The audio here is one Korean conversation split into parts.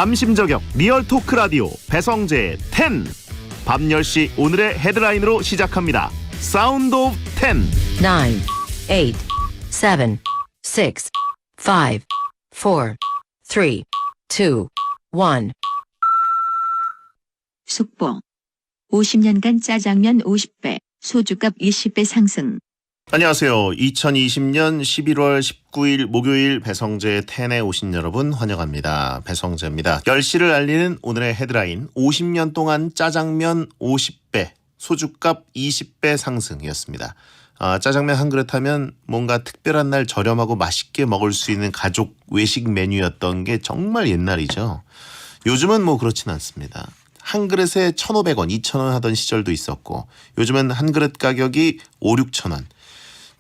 남심저격 리얼 토크 라디오 배성재의 10. 밤 10시 오늘의 헤드라인으로 시작합니다. 사운드 오브 10. 9, 8, 7, 6, 5, 4, 3, 2, 1. 속보. 50년간 짜장면 50배, 소주값 20배 상승. 안녕하세요. 2020년 11월 19일 목요일 배성재의 10에 오신 여러분 환영합니다. 배성재입니다. 10시를 알리는 오늘의 헤드라인 50년 동안 짜장면 50배, 소주값 20배 상승이었습니다. 짜장면 한 그릇 하면 뭔가 특별한 날 저렴하고 맛있게 먹을 수 있는 가족 외식 메뉴였던 게 정말 옛날이죠. 요즘은 뭐 그렇진 않습니다. 한 그릇에 1,500원, 2,000원 하던 시절도 있었고 요즘은 한 그릇 가격이 5, 6,000원.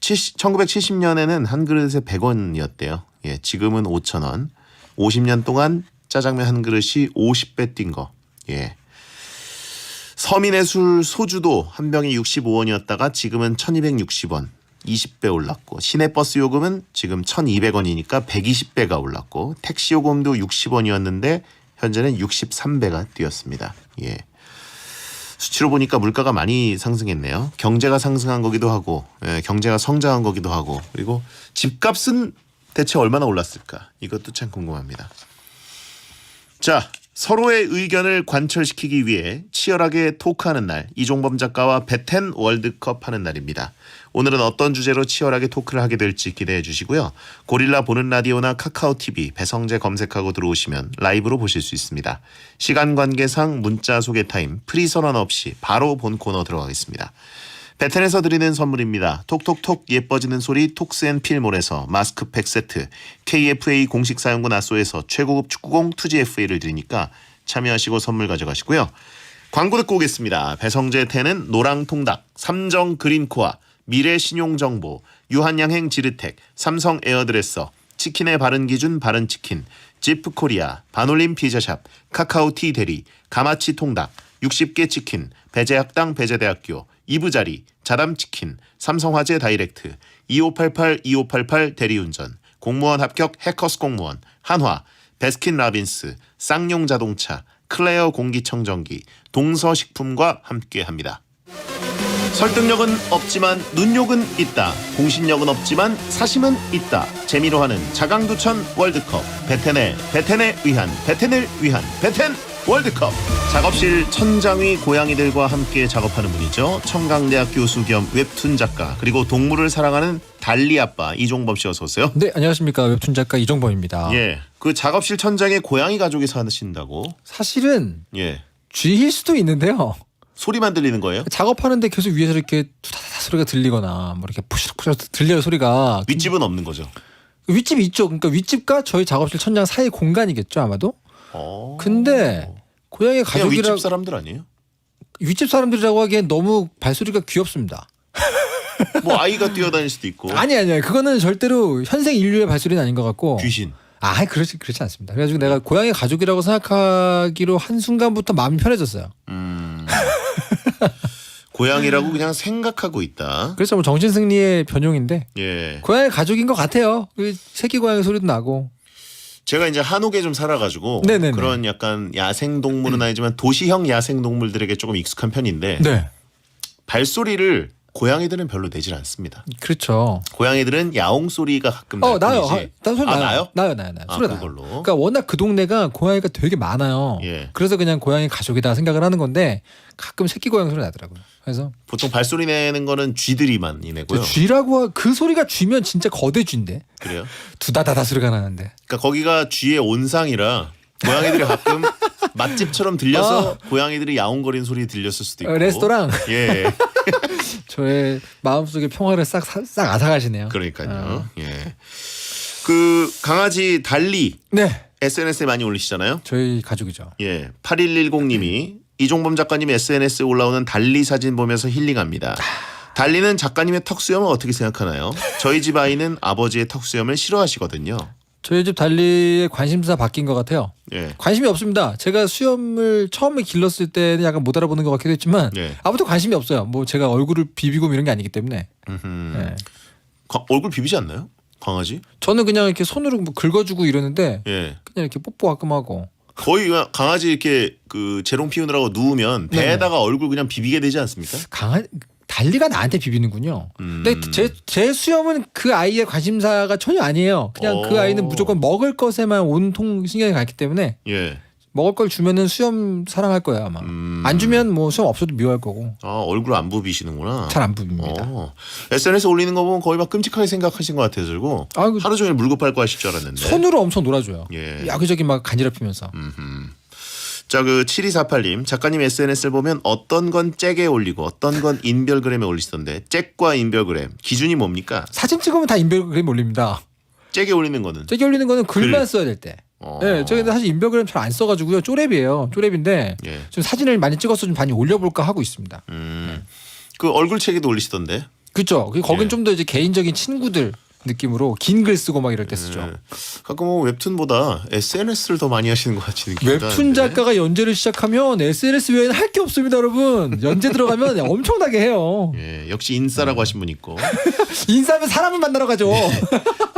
1970년에는 한 그릇에 100원이었대요. 예, 지금은 5,000원. 50년 동안 짜장면 한 그릇이 50배 뛴 거. 예. 서민의 술 소주도 한 병이 65원이었다가 지금은 1,260원. 20배 올랐고 시내버스 요금은 지금 1,200원이니까 120배가 올랐고 택시 요금도 60원이었는데 현재는 63배가 뛰었습니다. 예. 수치로 보니까 물가가 많이 상승했네요. 경제가 상승한 거기도 하고 경제가 성장한 거기도 하고 그리고 집값은 대체 얼마나 올랐을까? 이것도 참 궁금합니다. 자, 서로의 의견을 관철시키기 위해 치열하게 토크하는 날, 이종범 작가와 베텐 월드컵 하는 날입니다. 오늘은 어떤 주제로 치열하게 토크를 하게 될지 기대해 주시고요. 고릴라 보는 라디오나 카카오TV 배성재 검색하고 들어오시면 라이브로 보실 수 있습니다. 시간 관계상 문자 소개 타임 프리선언 없이 바로 본 코너 들어가겠습니다. 베텐에서 드리는 선물입니다. 톡톡톡 예뻐지는 소리 톡스앤필몰에서 마스크팩 세트, KFA 공식 사용군 아소에서 최고급 축구공 투지FA를 드리니까 참여하시고 선물 가져가시고요. 광고 듣고 오겠습니다. 배성재 10은 노랑통닭, 삼정 그린코아, 미래신용정보, 유한양행 지르텍, 삼성 에어드레서, 치킨의 바른기준 바른치킨, 지프코리아, 반올림 피자샵, 카카오티 대리, 가마치 통닭, 60개 치킨, 배재학당 배재대학교, 이부자리, 자담치킨, 삼성화재 다이렉트, 2588-2588 대리운전, 공무원 합격 해커스 공무원, 한화, 베스킨라빈스, 쌍용자동차, 클레어 공기청정기, 동서식품과 함께합니다. 설득력은 없지만 눈욕은 있다. 공신력은 없지만 사심은 있다. 재미로 하는 자강두천 월드컵. 베텐을 위한 베텐 월드컵. 작업실 천장위 고양이들과 함께 작업하는 분이죠. 청강대학 교수 겸 웹툰 작가 그리고 동물을 사랑하는 달리 아빠 이종범 씨 어서 오세요. 네, 안녕하십니까. 웹툰 작가 이종범입니다. 예, 그 작업실 천장에 고양이 가족이 사신다고? 사실은 예, 쥐일 수도 있는데요. 소리만 들리는 거예요? 작업하는데 계속 위에서 이렇게 투다다다 소리가 들리거나 뭐 이렇게 푸시푸시 들려요 소리가. 윗집은 없는 거죠? 윗집이 있죠. 그러니까 윗집과 저희 작업실 천장 사이 공간이겠죠 아마도. 근데 고양이 그냥 가족이라 윗집 사람들 아니에요? 윗집 사람들이라고 하기엔 너무 발소리가 귀엽습니다. 뭐 아이가 뛰어다닐 수도 있고. 아니 그거는 절대로 현생 인류의 발소리는 아닌 것 같고. 귀신. 그렇지 않습니다. 그래가지고 내가 고양이 가족이라고 생각하기로 한 순간부터 마음이 편해졌어요. 고양이라고 그냥 생각하고 있다. 그래서 뭐 정신승리의 변용인데. 예. 고양이 가족인 것 같아요. 그 새끼 고양이 소리도 나고. 제가 이제 한옥에 좀 살아가지고 네네네. 그런 약간 야생동물은 아니지만 도시형 야생동물들에게 조금 익숙한 편인데 네. 발소리를 고양이들은 별로 내질 않습니다. 그렇죠. 고양이들은 야옹 소리가 가끔 날 나요. 뿐이지. 난 소리 나요. 나요? 나요. 소리 나요. 그걸로. 그러니까 워낙 그 동네가 고양이가 되게 많아요. 예. 그래서 그냥 고양이 가족이다 생각을 하는 건데 가끔 새끼 고양이 소리 나더라고요. 그래서 보통 발소리 내는 거는 쥐들이만 내고요. 쥐라고 그 소리가 쥐면 진짜 거대 쥐인데. 그래요? 두다다다 소리가 나는데. 그러니까 거기가 쥐의 온상이라 고양이들이 가끔 맛집처럼 들려서 고양이들이 야옹거리는 소리 들렸을 수도 있고. 레스토랑. 예. 저의 마음속의 평화를 싹 앗아가시네요. 그러니까요. 예. 그 강아지 달리 네. SNS에 많이 올리시잖아요. 저희 가족이죠. 예. 8110님이 이종범 작가님 SNS에 올라오는 달리 사진 보면서 힐링합니다. 달리는 작가님의 턱수염을 어떻게 생각하나요? 저희 집 아이는 아버지의 턱수염을 싫어하시거든요. 저희 집 달리의 관심사 바뀐 것 같아요. 예. 관심이 없습니다. 제가 수염을 처음에 길렀을 때는 약간 못 알아보는 것 같기도 했지만 예. 아무튼 관심이 없어요. 뭐 제가 얼굴을 비비고 뭐 이런 게 아니기 때문에. 네. 얼굴 비비지 않나요? 강아지? 저는 그냥 이렇게 손으로 뭐 긁어주고 이러는데 예. 그냥 이렇게 뽀뽀 가끔 하고 거의 강아지 이렇게 그 재롱 피우느라고 누우면 배에다가 얼굴 그냥 비비게 되지 않습니까? 달리가 나한테 비비는군요. 근데 제 수염은 그 아이의 관심사가 전혀 아니에요. 그냥 그 아이는 무조건 먹을 것에만 온통 신경이 갔기 때문에 예. 먹을 걸 주면은 수염 사랑할 거예요 아마. 안 주면 뭐 수염 없어도 미워할 거고. 얼굴 안 부비시는구나. 잘 안 부빕니다. SNS 올리는 거 보면 거의 막 끔찍하게 생각하신 것 같아서 하루 종일 물고 팔고 하실 줄 알았는데. 손으로 엄청 놀아줘요. 예. 야기저기 막 간지럽히면서. 자, 그 7248님 작가님 SNS를 보면 어떤 건 잭에 올리고 어떤 건 인별그램에 올리시던데 잭과 인별그램 기준이 뭡니까? 사진 찍으면 다 인별그램 올립니다. 잭에 올리는 거는? 잭에 올리는 거는 글만 써야 될 때. 네, 저희는 사실 인별그램 잘 안 써가지고요. 쪼랩이에요. 쪼랩인데 예. 좀 사진을 많이 찍어서 좀 많이 올려볼까 하고 있습니다. 그 얼굴 책에도 올리시던데. 그렇죠. 거긴 예. 좀 더 이제 개인적인 친구들 느낌으로 긴 글 쓰고 막 이럴 때 쓰죠. 가끔 뭐 웹툰보다 SNS를 더 많이 하시는 것 같이 느낌이 웹툰 작가가 연재를 시작하면 SNS 외에는 할 게 없습니다, 여러분. 연재 들어가면 엄청나게 해요. 예, 역시 인싸라고 하신 분 있고. 인사하면 사람을 만나러 가죠.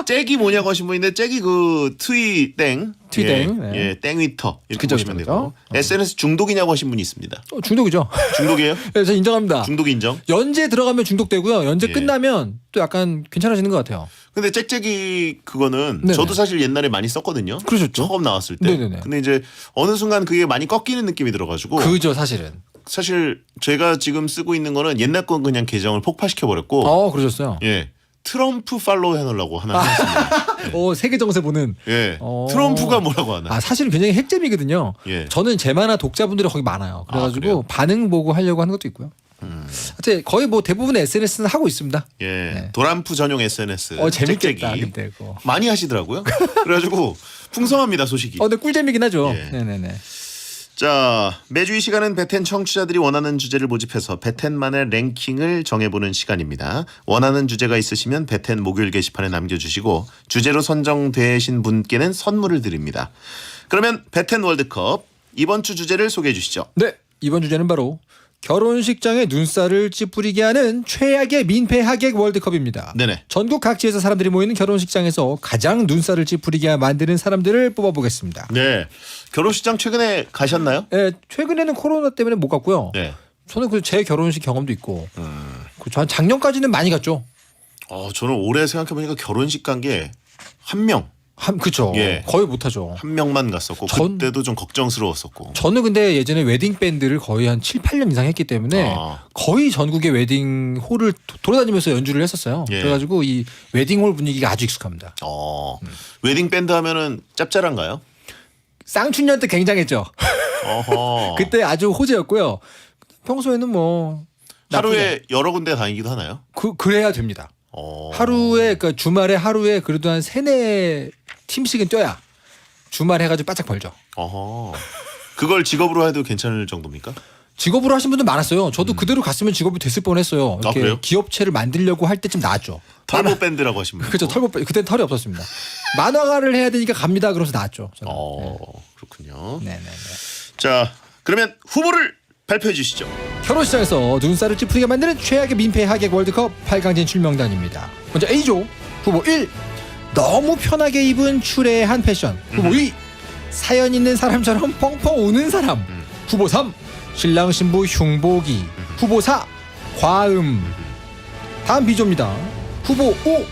잭이 뭐냐고 하신 분인데 잭이 그 트위땡. 트위땡. 예, 네. 예, 땡위터 이렇게 그죠, 보시면 그죠. 되고. SNS 중독이냐고 하신 분이 있습니다. 중독이죠. 중독이에요? 네, 저 인정합니다. 중독 인정? 연재 들어가면 중독되고요. 연재 예. 끝나면 또 약간 괜찮아지는 것 같아요. 근데 잭잭이 그거는 네네. 저도 사실 옛날에 많이 썼거든요. 그러셨죠? 처음 나왔을 때. 네네네. 근데 이제 어느 순간 그게 많이 꺾이는 느낌이 들어가지고. 그죠, 사실은. 사실 제가 지금 쓰고 있는 거는 옛날 건 그냥 계정을 폭파시켜 버렸고. 그러셨어요. 예. 트럼프 팔로우 해놓으려고 하나 했습니다. 세계 정세 보는. 예. 트럼프가 뭐라고 하나. 사실은 굉장히 핵잼이거든요. 예. 저는 제 만화 독자분들이 거기 많아요. 그래가지고 그래요? 반응 보고 하려고 하는 것도 있고요. 하여튼 거의 뭐 대부분의 SNS는 하고 있습니다. 예. 네. 도란프 전용 SNS. 재밌겠다. 잭잭이. 근데 그거. 많이 하시더라고요. 그래가지고 풍성합니다 소식이. 근데 꿀잼이긴 하죠. 예. 네네네. 자, 매주 이 시간은 베텐 청취자들이 원하는 주제를 모집해서 베텐만의 랭킹을 정해보는 시간입니다. 원하는 주제가 있으시면 베텐 목요일 게시판에 남겨주시고 주제로 선정되신 분께는 선물을 드립니다. 그러면 베텐 월드컵 이번 주 주제를 소개해 주시죠. 네, 이번 주제는 바로 결혼식장에 눈살을 찌푸리게 하는 최악의 민폐 하객 월드컵입니다. 네네. 전국 각지에서 사람들이 모이는 결혼식장에서 가장 눈살을 찌푸리게 만드는 사람들을 뽑아보겠습니다. 네. 결혼식장 최근에 가셨나요? 네, 최근에는 코로나 때문에 못 갔고요. 네. 저는 제 결혼식 경험도 있고, 전 작년까지는 많이 갔죠. 저는 올해 생각해보니까 결혼식 간 게 한 명. 그쵸. 예. 거의 못하죠. 한 명만 갔었고 그때도 좀 걱정스러웠었고. 저는 근데 예전에 웨딩 밴드를 거의 한 7, 8년 이상 했기 때문에 거의 전국의 웨딩 홀을 돌아다니면서 연주를 했었어요. 예. 그래가지고 이 웨딩 홀 분위기가 아주 익숙합니다. 웨딩 밴드 하면은 짭짤한가요? 쌍춘년 때 굉장했죠. 어허. 그때 아주 호재였고요. 평소에는 뭐 하루에 여러 군데 다니기도 하나요? 그래야 됩니다. 하루에 그러니까 주말에 하루에 그래도 한 3-4팀씩은 뛰어야 주말에 해가지고 바짝 벌죠. 어허. 그걸 직업으로 해도 괜찮을 정도입니까? 직업으로 하신 분들 많았어요. 저도 그대로 갔으면 직업이 됐을 뻔했어요. 이렇게 그래요? 기업체를 만들려고 할 때쯤 나왔죠. 털보 밴드라고 하신 분. 그렇죠. 그때는 털이 없었습니다. 만화가를 해야 되니까 갑니다. 그러면서 나왔죠. 저는. 그렇군요. 네네네. 자, 그러면 후보를 발표해 주시죠. 결혼식장에서 눈살을 찌푸리게 만드는 최악의 민폐 하객 월드컵 8강 진출 명단입니다. 먼저 A조 후보 1. 너무 편하게 입은 추레한 패션. 후보 2. 사연 있는 사람처럼 펑펑 우는 사람. 후보 3. 신랑 신부 흉보기. 후보 4. 과음. 다음 B조입니다. 후보 5.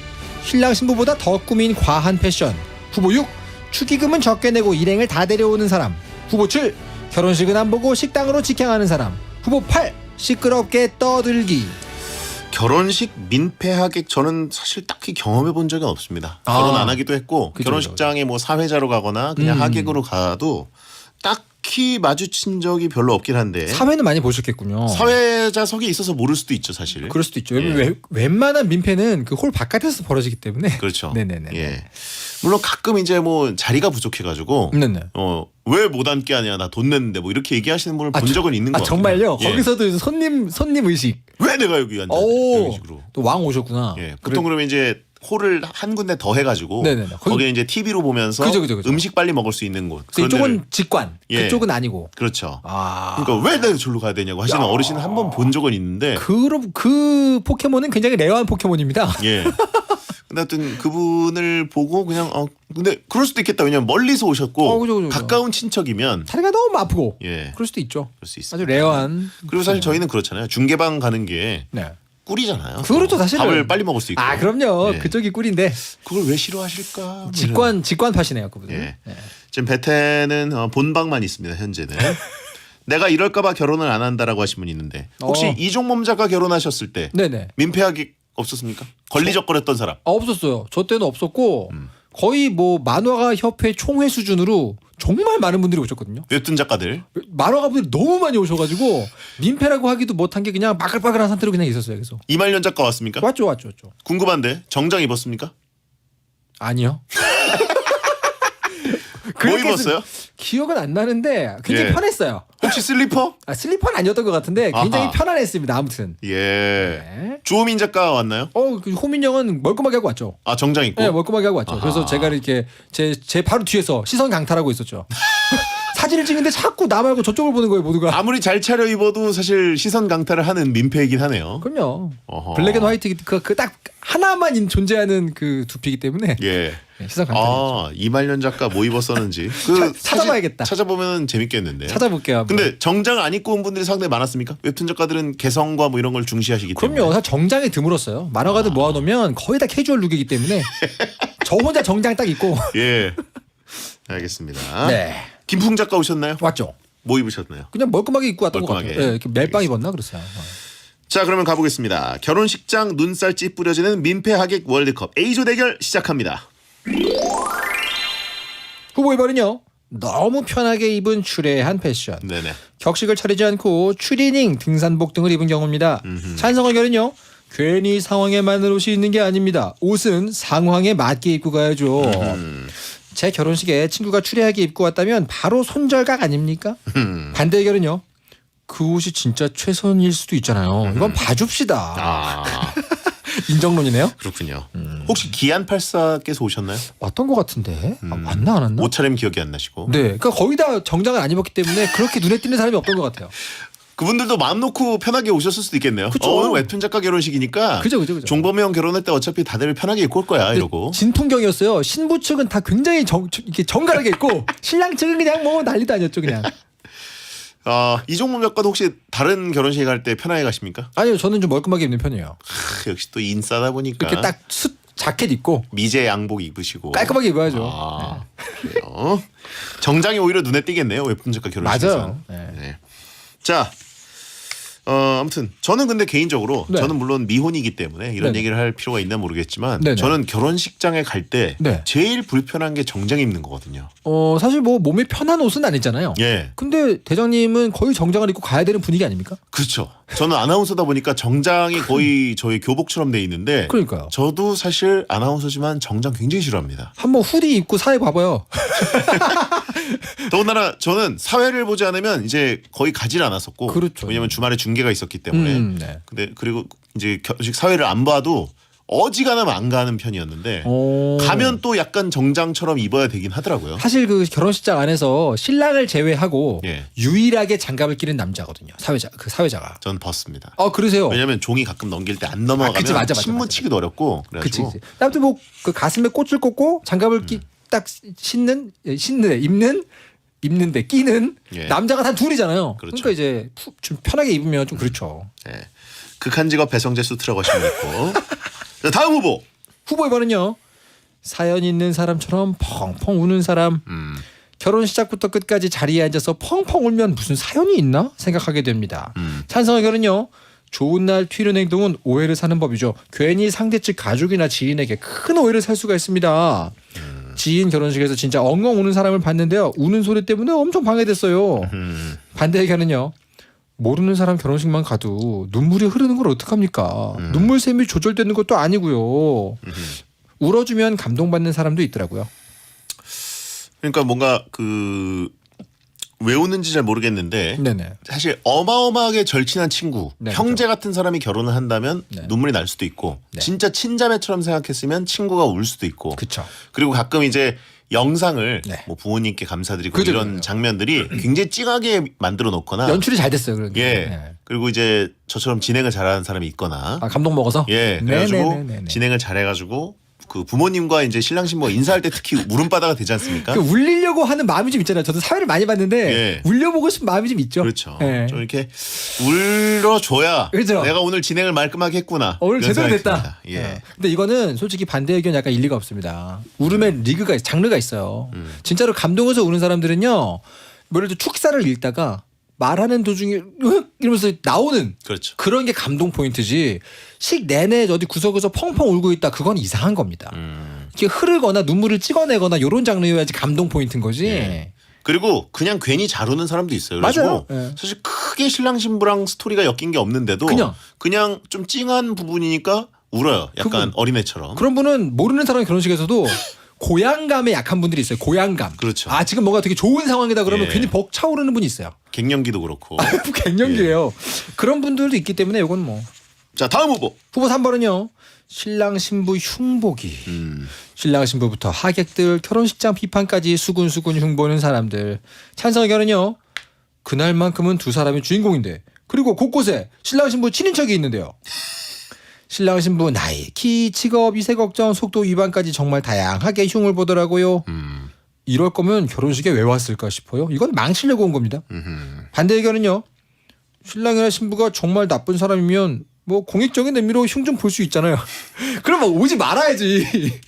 신랑 신부보다 더 꾸민 과한 패션. 후보 6. 축의금은 적게 내고 일행을 다 데려오는 사람. 후보 7. 결혼식은 안 보고 식당으로 직행하는 사람. 후보 8. 시끄럽게 떠들기. 결혼식 민폐 하객 저는 사실 딱히 경험해 본 적은 없습니다. 결혼 안 하기도 했고 그죠, 결혼식장에 뭐 사회자로 가거나 그냥 하객으로 가도 딱히 마주친 적이 별로 없긴 한데 사회는 많이 보셨겠군요. 사회자석에 있어서 모를 수도 있죠 사실. 그럴 수도 있죠. 웬만한 민폐는 그 홀 바깥에서 벌어지기 때문에. 그렇죠. 네네네. 예. 물론 가끔 이제 뭐 자리가 부족해가지고 네네. 왜 못 앉게 하냐 나 돈 냈는데 뭐 이렇게 얘기하시는 분을 본 적은 있는 것 같아요. 정말요? 예. 거기서도 손님 의식. 왜 내가 여기 앉아? 이런 식으로. 또 왕 오셨구나. 예. 보통 그러면 이제 홀을 한 군데 더 해가지고 네네네. 거기에 이제 TV로 보면서 그죠. 음식 빨리 먹을 수 있는 곳. 그래서 이쪽은 그런 데를- 직관, 예. 그쪽은 아니고. 그렇죠. 아. 그러니까 왜 내가 저기로 가야 되냐고 하시는 어르신을 한 번 본 적은 있는데 그 포켓몬은 굉장히 레어한 포켓몬입니다. 예. 근데 하여튼 그분을 보고 그냥 근데 그럴 수도 있겠다. 왜냐면 멀리서 오셨고 그죠. 가까운 친척이면 다리가 너무 아프고 예. 그럴 수도 있죠. 그럴 수 있습니다. 아주 레어한. 그리고 사실 저희는 그렇잖아요. 중계방 가는 게 네. 꿀이잖아요. 그렇죠, 사실은. 밥을 빨리 먹을 수 있고. 아 그럼요. 예. 그쪽이 꿀인데 그걸 왜 싫어하실까? 직관 파시네요, 그분. 예. 지금 베테는 본방만 있습니다. 현재는. 내가 이럴까봐 결혼을 안 한다라고 하신 분이 있는데 혹시 이종범 작가 결혼하셨을 때 네네. 민폐하기 없었습니까? 걸리적거렸던 사람. 없었어요. 저 때는 없었고 거의 뭐 만화가 협회 총회 수준으로 정말 많은 분들이 오셨거든요. 웹툰 작가들. 만화가 분들이 너무 많이 오셔가지고 민폐라고 하기도 못한 게 그냥 바글바글한 상태로 그냥 있었어요. 그래서 이말년 작가 왔습니까? 왔죠. 궁금한데 정장 입었습니까? 아니요. 뭐 입었어요? 기억은 안 나는데 굉장히 예. 편했어요. 혹시 슬리퍼? 슬리퍼는 아니었던 것 같은데 굉장히 아하. 편안했습니다. 아무튼. 예. 네. 주호민 작가 왔나요? 그 호민 형은 멀끔하게 하고 왔죠. 아 정장 입고. 네, 멀끔하게 하고 왔죠. 아하. 그래서 제가 이렇게 제 바로 뒤에서 시선 강탈하고 있었죠. 사진을 찍는데 자꾸 나 말고 저쪽을 보는 거예요, 모두가. 아무리 잘 차려 입어도 사실 시선 강탈을 하는 민폐이긴 하네요. 그럼요. 어허. 블랙 앤 화이트 그 딱 하나만 존재하는 그 두피이기 때문에 예. 시선 강탈이죠. 이말년 작가 뭐 입었었는지 그 찾아봐야겠다. 찾아보면 재밌겠는데. 찾아볼게요. 한번. 근데 정장 안 입고 온 분들이 상당히 많았습니까? 웹툰 작가들은 개성과 뭐 이런 걸 중시하시기 때문에. 그럼요. 사실 정장이 드물었어요. 만화가들 모아놓으면 거의 다 캐주얼 룩이기 때문에 저 혼자 정장 딱 입고. 예. 알겠습니다. 네. 김풍 작가 오셨나요? 왔죠. 뭐 입으셨나요? 그냥 멀끔하게 입고 왔던 것 멀끔하게. 같아요. 네, 이렇게 멜빵 입었나 그랬어요. 자, 그러면 가보겠습니다. 결혼식장 눈살 찌푸려지는 민폐 하객 월드컵 A조 대결 시작합니다. 후보 1번은요. 너무 편하게 입은 추레한 패션. 네네. 격식을 차리지 않고 추리닝, 등산복 등을 입은 경우입니다. 찬성 의견은요. 괜히 상황에 맞는 옷이 있는 게 아닙니다. 옷은 상황에 맞게 입고 가야죠. 제 결혼식에 친구가 추리하게 입고 왔다면 바로 손절각 아닙니까? 반대 의견은요. 그 옷이 진짜 최선일 수도 있잖아요. 이건 봐줍시다. 아, 인정론이네요. 그렇군요. 혹시 기안84께서 오셨나요? 왔던 것 같은데 왔나 안 왔나? 옷차림 기억이 안 나시고. 네, 그러니까 거의 다 정장을 안 입었기 때문에 그렇게 눈에 띄는 사람이 없던 것 같아요. 그분들도 마음 놓고 편하게 오셨을 수도 있겠네요. 그쵸. 오늘 웹툰 작가 결혼식이니까. 그죠. 종범이 형 결혼할 때 어차피 다들 편하게 입고 올 거야 이러고. 진통경이었어요. 신부 측은 다 굉장히 이렇게 정갈하게 입고 신랑 측은 그냥 뭐 난리도 아니었죠 그냥. 이종범 작가도 혹시 다른 결혼식 갈 때 편하게 가십니까? 아니요, 저는 좀 멀끔하게 입는 편이에요. 역시 또 인싸다 보니까. 이렇게 딱 자켓 입고 미제 양복 입으시고. 깔끔하게 입어야죠. 그래요. 정장이 오히려 눈에 띄겠네요. 웹툰 작가 결혼식에서. 맞아요. 네. 자, 아무튼 저는 근데 개인적으로 네. 저는 물론 미혼이기 때문에 이런 네네. 얘기를 할 필요가 있나 모르겠지만 네네. 저는 결혼식장에 갈 때 네. 제일 불편한 게 정장 입는 거거든요. 사실 뭐 몸에 편한 옷은 아니잖아요. 예, 근데 대장님은 거의 정장을 입고 가야 되는 분위기 아닙니까? 그렇죠. 저는 아나운서다 보니까 정장이 거의 저희 교복처럼 돼 있는데 그러니까요. 저도 사실 아나운서지만 정장 굉장히 싫어합니다. 한번 후디 입고 사회 봐봐요. 더군다나 저는 사회를 보지 않으면 이제 거의 가질 않았었고, 그렇죠. 왜냐하면 주말에 중계가 있었기 때문에. 네. 근데 그리고 이제 결혼식 사회를 안 봐도 어지간하면 안 가는 편이었는데 가면 또 약간 정장처럼 입어야 되긴 하더라고요. 사실 그 결혼식장 안에서 신랑을 제외하고 예. 유일하게 장갑을 끼는 남자거든요. 사회자가. 전 벗습니다. 그러세요? 왜냐하면 종이 가끔 넘길 때 안 넘어가면 그치, 맞아. 침 묻히기도 어렵고 그치. 그래가지고 아무튼 뭐 그 가슴에 꽃을 꽂고 장갑을 딱 입는데 끼는 예. 남자가 단 둘이잖아요. 그렇죠. 그러니까 이제 좀 편하게 입으면 좀 그렇죠. 예. 극한 직업 배성재 수트라고 하시면 있고. 자, 다음 후보. 후보 2번은요. 사연 있는 사람처럼 펑펑 우는 사람. 결혼 시작부터 끝까지 자리에 앉아서 펑펑 울면 무슨 사연이 있나 생각하게 됩니다. 찬성 의견은요. 좋은 날 튀는 행동은 오해를 사는 법이죠. 괜히 상대 측 가족이나 지인에게 큰 오해를 살 수가 있습니다. 지인 결혼식에서 진짜 엉엉 우는 사람을 봤는데요. 우는 소리 때문에 엄청 방해됐어요. 반대 의견은요. 모르는 사람 결혼식만 가도 눈물이 흐르는 걸 어떡합니까? 눈물샘이 조절되는 것도 아니고요. 울어주면 감동받는 사람도 있더라고요. 그러니까 뭔가 왜 우는지 잘 모르겠는데 네네. 사실 어마어마하게 절친한 친구, 네, 형제 같은 사람이 결혼을 한다면 네. 눈물이 날 수도 있고 네. 진짜 친자매처럼 생각했으면 친구가 울 수도 있고 그쵸. 그리고 가끔 이제 영상을 네. 뭐 부모님께 감사드리고 그죠, 이런 그죠. 장면들이 굉장히 찡하게 만들어 놓거나 연출이 잘 됐어요. 그런 게. 예 네. 그리고 이제 저처럼 진행을 잘하는 사람이 있거나 감동 먹어서? 예 그래가지고 네네네네. 진행을 잘해가지고 그 부모님과 이제 신랑 신부가 인사할 때 특히 울음바다가 되지 않습니까? 그 울리려고 하는 마음이 좀 있잖아요. 저도 사회를 많이 봤는데 예. 울려보고 싶은 마음이 좀 있죠. 그렇죠. 예. 좀 이렇게 울어줘야 그렇죠. 내가 오늘 진행을 말끔하게 했구나. 오늘 이런 제대로 생각이 됐다. 듭니다. 예. 근데 이거는 솔직히 반대 의견 약간 일리가 없습니다. 울음의 리그가 장르가 있어요. 진짜로 감동해서 우는 사람들은요. 예를 들어 축사를 읽다가 말하는 도중에 으흑 이러면서 나오는 그렇죠. 그런 게 감동 포인트지. 식 내내 어디 구석에서 펑펑 울고 있다. 그건 이상한 겁니다. 이게 흐르거나 눈물을 찍어내거나 이런 장르여야지 감동 포인트인 거지. 예. 그리고 그냥 괜히 잘 우는 사람도 있어요. 맞아요. 그래가지고 예. 사실 크게 신랑 신부랑 스토리가 엮인 게 없는데도 그냥 좀 찡한 부분이니까 울어요. 약간 그분. 어린애처럼. 그런 분은 모르는 사람 결혼식에서도 고향감에 약한 분들이 있어요. 고향감. 그렇죠. 아 지금 뭔가 되게 좋은 상황이다 그러면 예. 괜히 벅차오르는 분이 있어요. 갱년기도 그렇고. 갱년기예요. 그런 분들도 있기 때문에 이건 뭐. 자 다음 후보. 후보 3번은요. 신랑 신부 흉보기. 신랑 신부부터 하객들 결혼식장 비판까지 수군수군 흉보는 사람들. 찬성 의견은요. 그날만큼은 두 사람이 주인공인데 그리고 곳곳에 신랑 신부 친인척이 있는데요. 신랑 신부 나이, 키, 직업, 이세 걱정, 속도 위반까지 정말 다양하게 흉을 보더라고요. 이럴 거면 결혼식에 왜 왔을까 싶어요. 이건 망치려고 온 겁니다. 반대 의견은요. 신랑이나 신부가 정말 나쁜 사람이면 뭐 공익적인 의미로 흉 좀 볼 수 있잖아요. 그럼 오지 말아야지.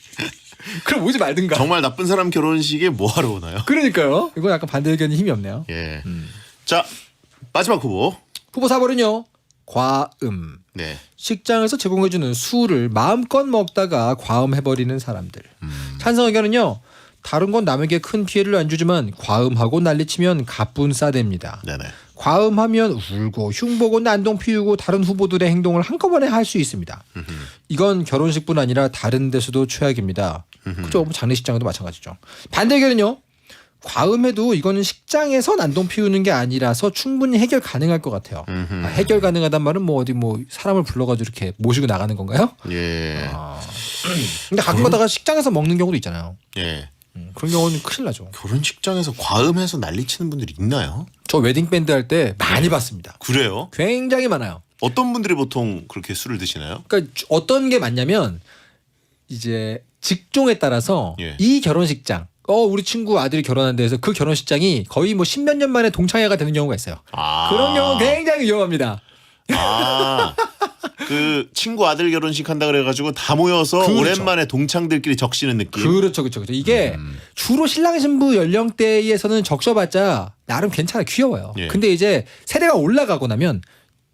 그럼 오지 말든가. 정말 나쁜 사람 결혼식에 뭐 하러 오나요? 그러니까요. 이건 약간 반대 의견이 힘이 없네요. 예. 자 마지막 후보. 후보 4번은요. 과음. 네. 식장에서 제공해주는 술을 마음껏 먹다가 과음해버리는 사람들. 찬성 의견은요. 다른 건 남에게 큰 피해를 안 주지만 과음하고 난리치면 가뿐 싸댑니다. 네네. 과음하면 울고 흉보고 난동 피우고 다른 후보들의 행동을 한꺼번에 할 수 있습니다. 이건 결혼식뿐 아니라 다른 데서도 최악입니다. 그죠? 장례식장도 마찬가지죠. 반대 의견은요. 과음해도 이거는 식장에서 난동 피우는 게 아니라서 충분히 해결 가능할 것 같아요. 해결 가능하단 말은 뭐 어디 뭐 사람을 불러가지고 이렇게 모시고 나가는 건가요? 예. 근데 가끔 가다가 식장에서 먹는 경우도 있잖아요. 예. 그런 경우는 큰일 나죠. 결혼식장에서 과음해서 난리치는 분들이 있나요? 저 웨딩 밴드 할 때 많이 봤습니다. 그래요? 굉장히 많아요. 어떤 분들이 보통 그렇게 술을 드시나요? 그러니까 어떤 게 많냐면 이제 직종에 따라서 예. 이 결혼식장 우리 친구 아들이 결혼한 데에서 그 결혼식장이 거의 뭐 십몇 년 만에 동창회가 되는 경우가 있어요. 그런 경우 굉장히 위험합니다. 그 친구 아들 결혼식 한다 그래가지고 다 모여서 그렇죠. 오랜만에 동창들끼리 적시는 느낌. 그렇죠. 이게 주로 신랑 신부 연령대에서는 적셔봤자 나름 괜찮아 귀여워요. 예. 근데 이제 세대가 올라가고 나면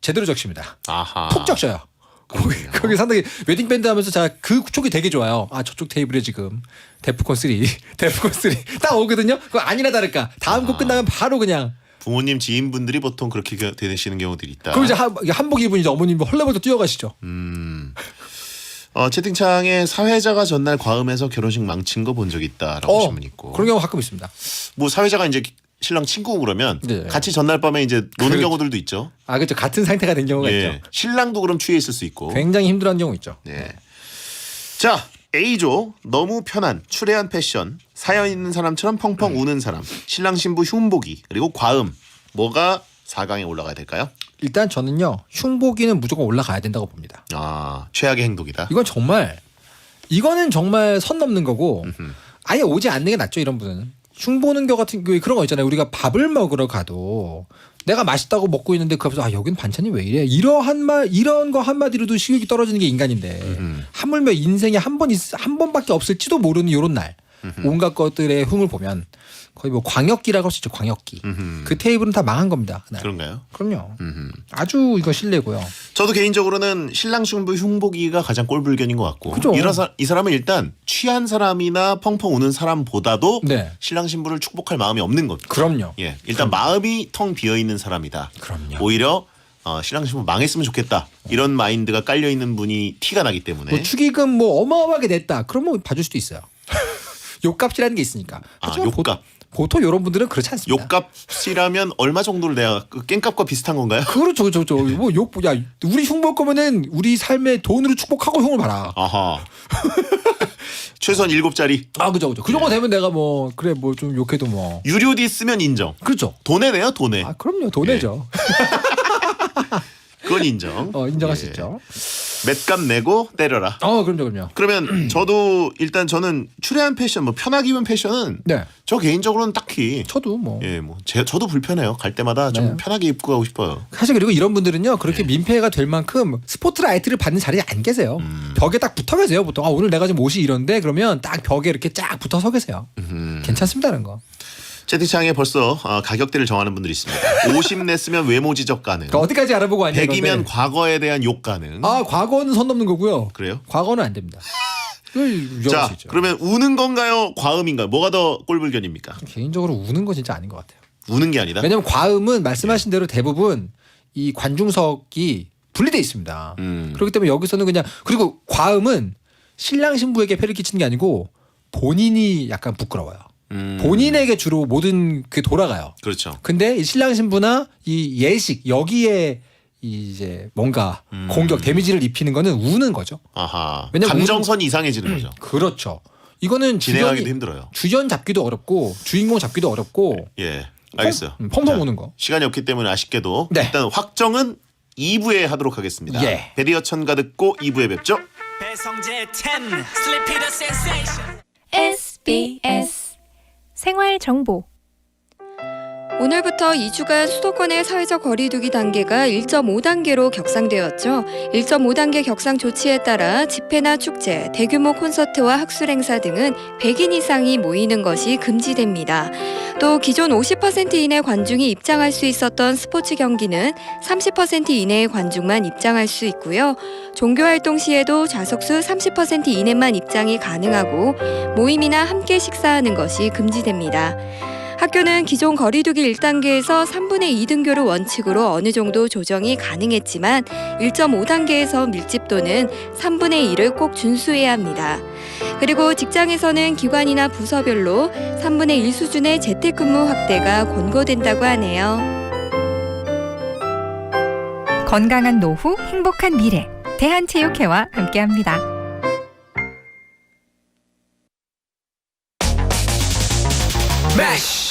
제대로 적십니다. 아하. 푹 적셔요. 거기 상당히 웨딩 밴드 하면서 제가 그 쪽이 되게 좋아요. 아 저쪽 테이블에 지금 데프콘 3 딱 오거든요. 그거 아니나 다를까 다음 곡 끝나면 바로 그냥 부모님 지인분들이 보통 그렇게 되시는 경우들이 있다. 그럼 이제 한복 입은 이제 어머님 헐레벌떡 뛰어가시죠. 채팅창에 사회자가 전날 과음해서 결혼식 망친 거 본 적 있다라고 하신 분 있고. 그런 경우 가끔 있습니다. 뭐 사회자가 이제 신랑 친구고 그러면 네. 같이 전날 밤에 이제 노는 그렇죠. 경우들도 있죠. 아 그렇죠. 같은 상태가 된 경우가 예. 있죠. 신랑도 그럼 취해 있을 수 있고. 굉장히 힘들어하는 경우 있죠. 네. 자 A조 너무 편한 추레한 패션 사연 있는 사람처럼 펑펑 우는 사람 신랑 신부 흉보기 그리고 과음 뭐가 4강에 올라가야 될까요? 일단 저는요 흉보기는 무조건 올라가야 된다고 봅니다. 최악의 행동이다. 이거는 정말 선 넘는 거고 아예 오지 않는 게 낫죠. 이런 분은 흉보는 거 같은 경우에 그런 거 있잖아요. 우리가 밥을 먹으러 가도 내가 맛있다고 먹고 있는데 그 앞에서 여긴 반찬이 왜 이래? 이런 거 한마디로도 식욕이 떨어지는 게 인간인데 하물며 인생에 한 번밖에 없을지도 모르는 요런 날 온갖 것들의 흉을 보면 거의 뭐 광역기라고 할 수 있죠. 광역기. 그 테이블은 다 망한 겁니다. 그날. 그런가요? 그럼요. 아주 이거 실례고요. 저도 개인적으로는 신랑 신부 흉보기가 가장 꼴불견인 것 같고 그죠. 이 사람은 일단 취한 사람이나 펑펑 우는 사람보다도 네. 신랑 신부를 축복할 마음이 없는 겁니다. 그럼요. 예, 일단 마음이 텅 비어 있는 사람이다. 그럼요. 오히려 신랑 신부 망했으면 좋겠다 이런 마인드가 깔려 있는 분이 티가 나기 때문에. 뭐 축의금 뭐 어마어마하게 냈다. 그러면 봐줄 수도 있어요. 욕값이라는 게 있으니까. 하지만 욕값. 보통 이런 분들은 그렇지 않습니다. 욕값이라면 얼마 정도를 내야 그 깽값과 비슷한 건가요? 그렇죠. 뭐 우리 흉 볼 거면은 우리 삶에 돈으로 축복하고 흉을 봐라. 아하. 최소한 7자리. 그죠. 그 정도 되면 내가 뭐 그래 뭐 좀 욕해도 뭐. 유료디 쓰면 인정. 그렇죠. 돈에 내요, 돈에. 그럼요. 돈내죠. 그건 인정. 인정할 수 예. 있죠. 맷값 내고 때려라. 그럼요. 그러면 저도 일단 저는 추레한 패션, 뭐 편하게 입은 패션은 네. 저 개인적으로는 딱히 저도 뭐. 예, 뭐 저도 불편해요. 갈 때마다 좀 네. 편하게 입고 가고 싶어요. 사실 그리고 이런 분들은요 그렇게 민폐가 될 만큼 스포트라이트를 받는 자리에 안 계세요. 벽에 딱 붙어 계세요. 보통 오늘 내가 좀 옷이 이런데 그러면 딱 벽에 이렇게 쫙 붙어 서 계세요. 괜찮습니다는 거. 채팅창에 벌써 가격대를 정하는 분들이 있습니다. 50 냈으면 외모 지적 가능. 그러니까 어디까지 알아보고 왔냐 100이면 과거에 대한 욕 가능. 과거는 선 넘는 거고요. 그래요? 과거는 안 됩니다. 이걸 자, 위험할 수 있죠. 그러면 우는 건가요? 과음인가요? 뭐가 더 꼴불견입니까? 개인적으로 우는 건 진짜 아닌 것 같아요. 우는 게 아니다. 왜냐하면 과음은 말씀하신 대로 대부분 이 관중석이 분리돼 있습니다. 그렇기 때문에 여기서는 그냥 그리고 과음은 신랑 신부에게 폐를 끼치는 게 아니고 본인이 약간 부끄러워요. 본인에게 주로 모든 게 돌아가요. 그렇죠. 근데 이 신랑 신부나 이 예식 여기에 이제 뭔가 공격 데미지를 입히는 거는 우는 거죠. 아하. 왜냐면 감정선이 이상해지는 거죠. 그렇죠. 이거는 진행하기도 힘들어요. 주연 잡기도 어렵고 주인공 잡기도 어렵고 예. 알겠어요. 펑펑 자, 우는 거. 시간이 없기 때문에 아쉽게도 네. 일단 확정은 2부에 하도록 하겠습니다. 예. 베리어 천가 듣고 2부에 뵙죠. 배성재 10 Sleepy the sensation SBS 생활정보 오늘부터 2주간 수도권의 사회적 거리두기 단계가 1.5단계로 격상되었죠. 1.5단계 격상 조치에 따라 집회나 축제, 대규모 콘서트와 학술 행사 등은 100인 이상이 모이는 것이 금지됩니다. 또 기존 50% 이내 관중이 입장할 수 있었던 스포츠 경기는 30% 이내의 관중만 입장할 수 있고요. 종교활동 시에도 좌석수 30% 이내만 입장이 가능하고 모임이나 함께 식사하는 것이 금지됩니다. 학교는 기존 거리두기 1단계에서 3분의 2등교를 원칙으로 어느 정도 조정이 가능했지만 1.5단계에서 밀집도는 3분의 1을 꼭 준수해야 합니다. 그리고 직장에서는 기관이나 부서별로 3분의 1 수준의 재택근무 확대가 권고된다고 하네요. 건강한 노후, 행복한 미래. 대한체육회와 함께합니다.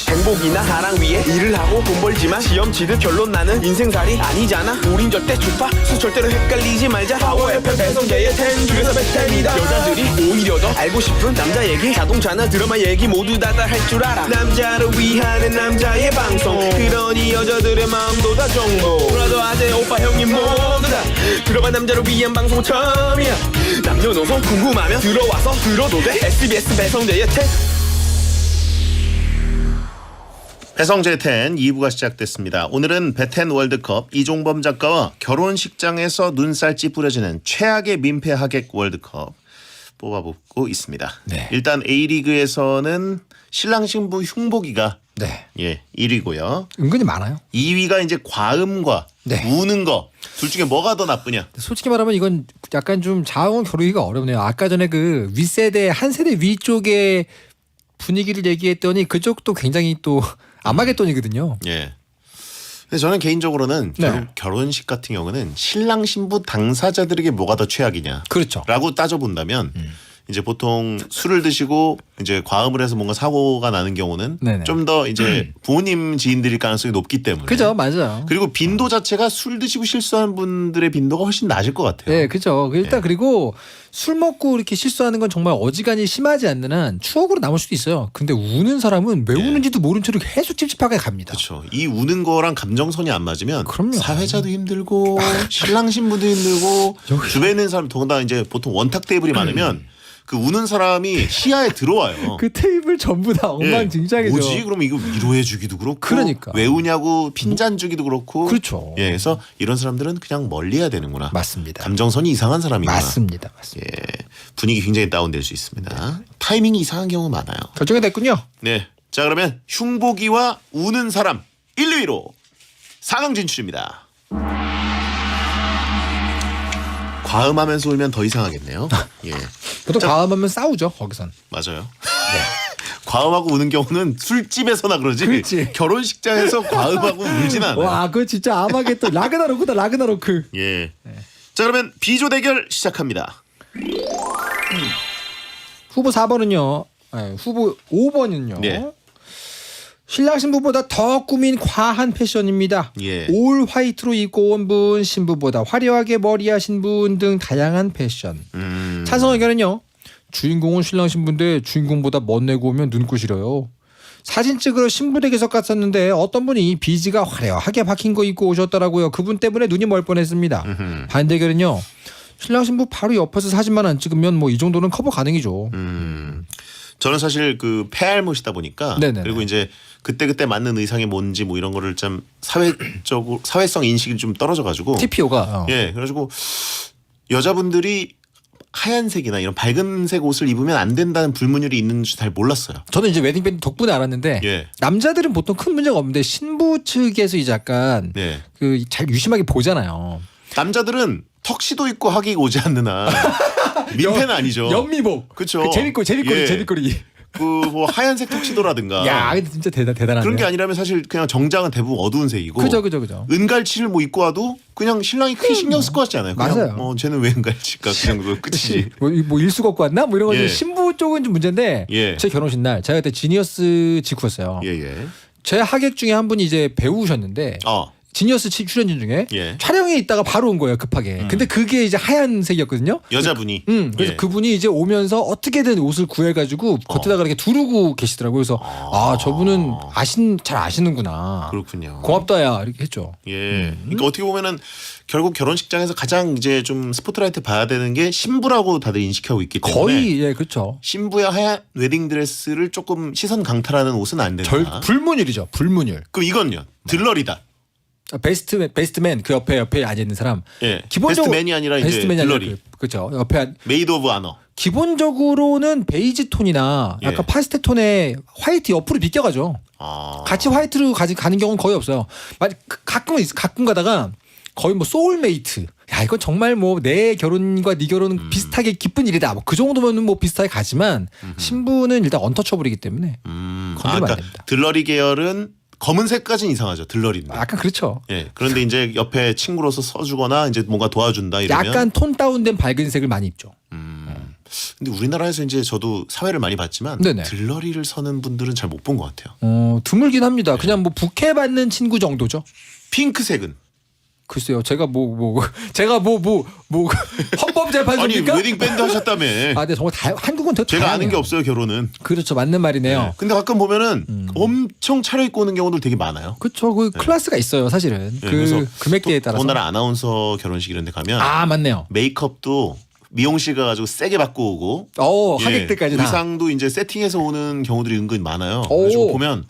행복이나 사랑 위해 일을 하고 돈 벌지만 시험 치듯 결론 나는 인생살이 아니잖아. 우린 절대 주파수 절대로 헷갈리지 말자. 파워 FM 배성재의 10 중에서 베스트입니다. 여자들이 오히려 더 알고 싶은 남자 얘기, 자동차나 드라마 얘기 모두 다 할 줄 알아. 남자를 위한 남자의 방송, 그러니 여자들의 마음도 다 정보. 브라더 아재 오빠 형님 모두 다 들어봐. 남자를 위한 방송 처음이야. 남녀노소 궁금하면 들어와서 들어도 돼. SBS 배성재의 10. 배성재 10 2부가 시작됐습니다. 오늘은 베텐 월드컵 이종범 작가와 결혼식장에서 눈살찌 뿌려지는 최악의 민폐 하객 월드컵 뽑아보고 있습니다. 네. 일단 A리그에서는 신랑 신부 흉보기가 네. 1위고요. 은근히 많아요. 2위가 이제 과음과 네. 우는 거 둘 중에 뭐가 더 나쁘냐? 솔직히 말하면 이건 약간 좀 자웅을 겨루기가 어렵네요. 아까 전에 그 윗세대 한 세대 위쪽의 분위기를 얘기했더니 그쪽도 굉장히 또 아마겟돈이거든요. 예. 근데 저는 개인적으로는 네. 결혼식 같은 경우는 신랑 신부 당사자들에게 뭐가 더 최악이냐? 그렇죠. 라고 따져본다면 이제 보통 술을 드시고 이제 과음을 해서 뭔가 사고가 나는 경우는 네네. 좀 더 이제 부모님 지인들일 가능성이 높기 때문에. 그죠, 맞아요. 그리고 빈도 자체가 술 드시고 실수하는 분들의 빈도가 훨씬 낮을 것 같아요. 네, 그죠. 일단 예. 그리고 술 먹고 이렇게 실수하는 건 정말 어지간히 심하지 않는 한 추억으로 남을 수도 있어요. 근데 우는 사람은 왜 우는지도 모른 채로 계속 찝찝하게 갑니다. 그렇죠. 이 우는 거랑 감정선이 안 맞으면 그럼요. 사회자도 힘들고 신랑 신부도 힘들고 주변에 있는 사람 더군다나 이제 보통 원탁 테이블이 많으면 그 우는 사람이 시야에 들어와요. 그 테이블 전부 다 엉망진창이죠. 뭐지? 그럼 이거 위로해 주기도 그렇고 그러니까. 왜 우냐고 핀잔 주기도 그렇고 그렇죠. 예, 그래서 이런 사람들은 그냥 멀리해야 되는구나. 맞습니다. 감정선이 이상한 사람이구나. 맞습니다. 예, 분위기 굉장히 다운될 수 있습니다. 타이밍이 이상한 경우 많아요. 결정이 됐군요. 네, 자 그러면 흉보기와 우는 사람 1, 2위로 4강 진출입니다. 과음하면서 울면 더 이상하겠네요. 예, 보통 자, 과음하면 싸우죠. 거기선. 맞아요. 과음하고 우는 경우는 술집에서나 그러지. 그렇지. 결혼식장에서 과음하고 울진 않아요. 와, 그거 진짜 아마겟돈 라그나로크다 라그나로크. 예. 자 그러면 비조 대결 시작합니다. 후보 4번은요. 후보 5번은요. 네. 신랑 신부보다 더 꾸민 과한 패션입니다. 예. 올 화이트로 입고 온 분, 신부보다 화려하게 머리하신 분 등 다양한 패션. 찬성 의견은요. 주인공은 신랑 신부인데 주인공보다 멋내고 오면 눈코 시려요. 사진 찍으러 신부 댁에서 갔었는데 어떤 분이 비즈가 화려하게 박힌 거 입고 오셨더라고요. 그분 때문에 눈이 멀 뻔했습니다. 반대 의견은요. 신랑 신부 바로 옆에서 사진만 안 찍으면 뭐 이 정도는 커버 가능이죠. 저는 사실 그 폐알못이다 보니까 네네네. 그리고 이제 그때 맞는 의상이 뭔지 뭐 이런 거를 좀 사회적으로 사회성 인식이 좀 떨어져가지고 TPO가 예 그래가지고 여자분들이 하얀색이나 이런 밝은색 옷을 입으면 안 된다는 불문율이 있는 줄 잘 몰랐어요. 저는 이제 웨딩밴드 덕분에 알았는데 예. 남자들은 보통 큰 문제가 없는데 신부 측에서 이제 약간 네. 그 잘 유심하게 보잖아요. 남자들은 턱시도 입고 하기 오지 않는 한 민폐는 아니죠. 연미복. 그쵸. 그 재밌거리 예. 재밌거리. 그 뭐 하얀색 턱시도라든가 야, 근데 진짜 대단하네. 그런 게 아니라면 사실 그냥 정장은 대부분 어두운 색이고 그죠. 은갈치를 뭐 입고 와도 그냥 신랑이 크게 신경 쓸 것 같지 않아요? 그냥 맞아요. 쟤는 왜 은갈치일까 그 정도 끝이지. 뭐 일수 갖고 왔나? 뭐 이런 거 예. 신부 쪽은 좀 문제인데 예. 제 결혼식 날 제가 그때 지니어스 직후였어요. 예예. 제 하객 중에 한 분이 이제 배우셨는데 지니어스 출연진 중에 예. 촬영에 있다가 바로 온 거예요 급하게. 근데 그게 이제 하얀색이었거든요. 여자분이. 그래서 예. 그분이 이제 오면서 어떻게든 옷을 구해가지고 겉에다가 이렇게 두르고 계시더라고요. 그래서 저분은 잘 아시는구나. 그렇군요. 고맙다야 이렇게 했죠. 예. 그러니까 어떻게 보면은 결국 결혼식장에서 가장 이제 좀 스포트라이트 봐야 되는 게 신부라고 다들 인식하고 있기 때문에 거의 예 그렇죠. 신부의 하얀 웨딩 드레스를 조금 시선 강탈하는 옷은 안 된다. 불문율이죠. 불문율. 그럼 이건요. 들러리다. 베스트맨 그 옆에 앉아 있는 사람. 예. 기본적으로 베스트맨이 아니라 이제 베스트맨이 아니라 들러리. 그렇죠. 옆에 메이드 오브 아너. 기본적으로는 베이지 톤이나 약간 예. 파스텔 톤에 화이트 옆으로 비껴가죠. 같이 화이트로 가는 경우는 거의 없어요. 가끔 가다가 거의 뭐 소울메이트. 야 이건 정말 뭐 내 결혼과 네 결혼은 비슷하게 기쁜 일이다. 뭐 그 정도면은 뭐 비슷하게 가지만 신부는 일단 언터처블이기 때문에 건드리면 안 그러니까 됩니다. 들러리 계열은 검은색까지는 이상하죠. 들러리는. 약간 그렇죠. 예. 그런데 이제 옆에 친구로서 써주거나 이제 뭔가 도와준다 이러면. 약간 톤 다운된 밝은 색을 많이 입죠. 근데 우리나라에서 이제 저도 사회를 많이 봤지만 네네. 들러리를 서는 분들은 잘 못 본 것 같아요. 드물긴 합니다. 그냥 뭐 부케 받는 친구 정도죠. 핑크색은. 글쎄요. 제가 제가 헌법 아니 재판소입니까? 웨딩 밴드 하셨다며. 네, 정말 한국은 더 제가 아는 다양해요. 게 없어요 결혼은. 그렇죠. 맞는 말이네요. 네. 근데 가끔 보면은 엄청 차려입고 오는 경우들 되게 많아요. 그렇죠. 그 클래스가 있어요, 사실은. 네, 그래서 금액대에 따라서. 더군다나 아나운서 결혼식 이런 데 가면 맞네요. 메이크업도 미용실 가가지고 세게 받고 오고 하객들까지 다. 의상도 이제 세팅해서 오는 경우들이 은근 많아요. 오. 그래서 보면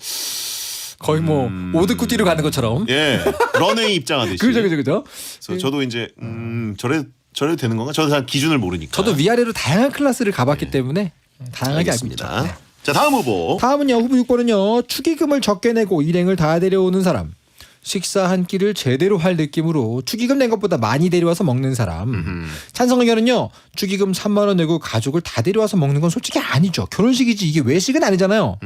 거의 뭐 오드쿠 뛰러 가는 것처럼. 예 런웨이 입장하듯이. 그죠. 그래서 저도 이제 저래도 되는 건가? 저도 잘 기준을 모르니까. 저도 위아래로 다양한 클래스를 가봤기 때문에 다양하게 알고 있죠. 알겠습니다. 네. 자 다음 후보. 다음은요. 후보 6번은요. 축의금을 적게 내고 일행을 다 데려오는 사람. 식사 한 끼를 제대로 할 느낌으로 축의금 낸 것보다 많이 데려와서 먹는 사람. 찬성 의견은요. 축의금 3만 원 내고 가족을 다 데려와서 먹는 건 솔직히 아니죠. 결혼식이지 이게 외식은 아니잖아요.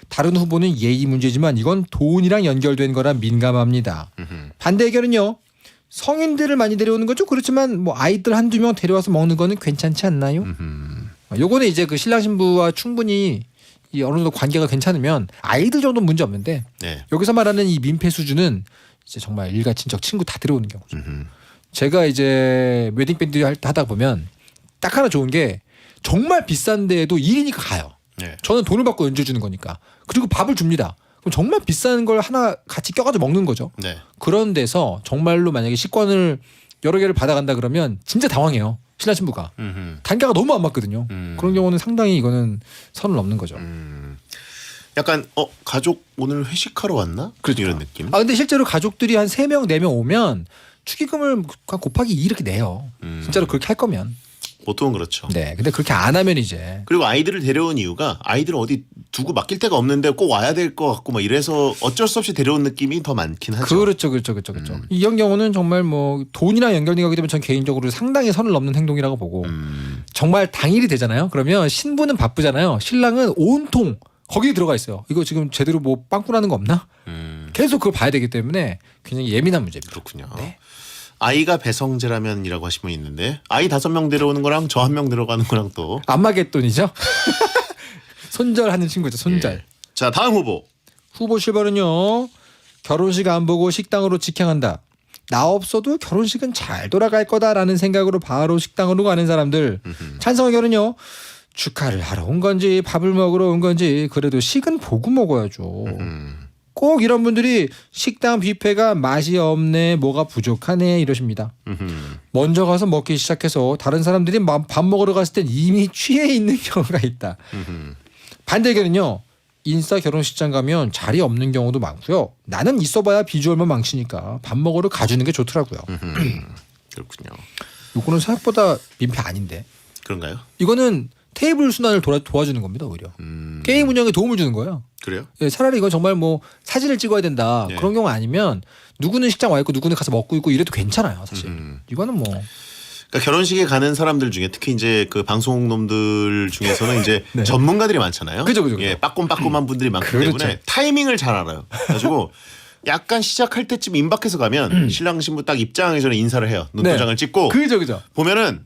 다른 후보는 예의 문제지만 이건 돈이랑 연결된 거라 민감합니다. 반대 의견은요. 성인들을 많이 데려오는 건 좀 그렇지만 뭐 아이들 한두 명 데려와서 먹는 거는 괜찮지 않나요? 요거는 이제 그 신랑 신부와 충분히 이 어느 정도 관계가 괜찮으면 아이들 정도는 문제 없는데 네. 여기서 말하는 이 민폐 수준은 이제 정말 일가 친척 친구 다 들어오는 경우죠. 제가 이제 웨딩 밴드 하다 보면 딱 하나 좋은 게 정말 비싼 데에도 일이니까 가요. 네. 저는 돈을 받고 연주 주는 거니까. 그리고 밥을 줍니다. 그럼 정말 비싼 걸 하나 같이 껴가지고 먹는 거죠. 네. 그런 데서 정말로 만약에 식권을 여러 개를 받아간다 그러면 진짜 당황해요. 신랑 신부가. 단가가 너무 안 맞거든요. 그런 경우는 상당히 이거는 선을 넘는 거죠. 약간 가족 오늘 회식하러 왔나? 그렇죠. 이런 느낌. 근데 실제로 가족들이 한 3명, 4명 오면 축의금을 곱하기 2 이렇게 내요. 진짜로 그렇게 할 거면. 보통은 그렇죠. 네. 근데 그렇게 안 하면 이제. 그리고 아이들을 데려온 이유가 아이들을 어디 두고 맡길 데가 없는데 꼭 와야 될 것 같고 막 이래서 어쩔 수 없이 데려온 느낌이 더 많긴 하죠. 그렇죠. 이런 경우는 정말 뭐 돈이랑 연결된 거기 때문에 전 개인적으로 상당히 선을 넘는 행동이라고 보고 정말 당일이 되잖아요. 그러면 신부는 바쁘잖아요. 신랑은 온통 거기에 들어가 있어요. 이거 지금 제대로 뭐 빵꾸나는 거 없나? 계속 그걸 봐야 되기 때문에 굉장히 예민한 문제입니다. 그렇군요. 네. 아이가 배성재라면이라고 하신 분 있는데 아이 5명 데려오는 거랑 저 1명 들어가는 거랑 또 안마겟돈이죠. 손절하는 친구죠. 손절. 예. 자 다음 후보. 후보 7번은요. 결혼식 안 보고 식당으로 직행한다. 나 없어도 결혼식은 잘 돌아갈 거다라는 생각으로 바로 식당으로 가는 사람들. 찬성 의견은요. 축하를 하러 온 건지 밥을 먹으러 온 건지 그래도 식은 보고 먹어야죠. 꼭 이런 분들이 식당 뷔페가 맛이 없네, 뭐가 부족하네 이러십니다. 먼저 가서 먹기 시작해서 다른 사람들이 밥 먹으러 갔을 땐 이미 취해 있는 경우가 있다. 반대 의견은요. 인싸 결혼식장 가면 자리 없는 경우도 많고요. 나는 있어봐야 비주얼만 망치니까 밥 먹으러 가주는 게 좋더라고요. 그렇군요. 이거는 생각보다 민폐 아닌데. 그런가요? 이거는 테이블 순환을 도와주는 겁니다. 오히려. 게임 운영에 도움을 주는 거예요. 그래요? 예, 차라리 이건 정말 뭐 사진을 찍어야 된다. 예. 그런 경우 아니면 누구는 식장 와 있고 누구는 가서 먹고 있고 이래도 괜찮아요. 사실. 이거는 뭐. 그러니까 결혼식에 가는 사람들 중에 특히 이제 그 방송 놈들 중에서는 이제 네. 전문가들이 많잖아요. 그죠. 예, 빠꼼빠꼼한 분들이 많기 그렇죠. 때문에 타이밍을 잘 알아요. 그래가지고 약간 시작할 때쯤 임박해서 가면 신랑 신부 딱 입장하기 전에 인사를 해요. 눈도장을 찍고 그죠. 보면은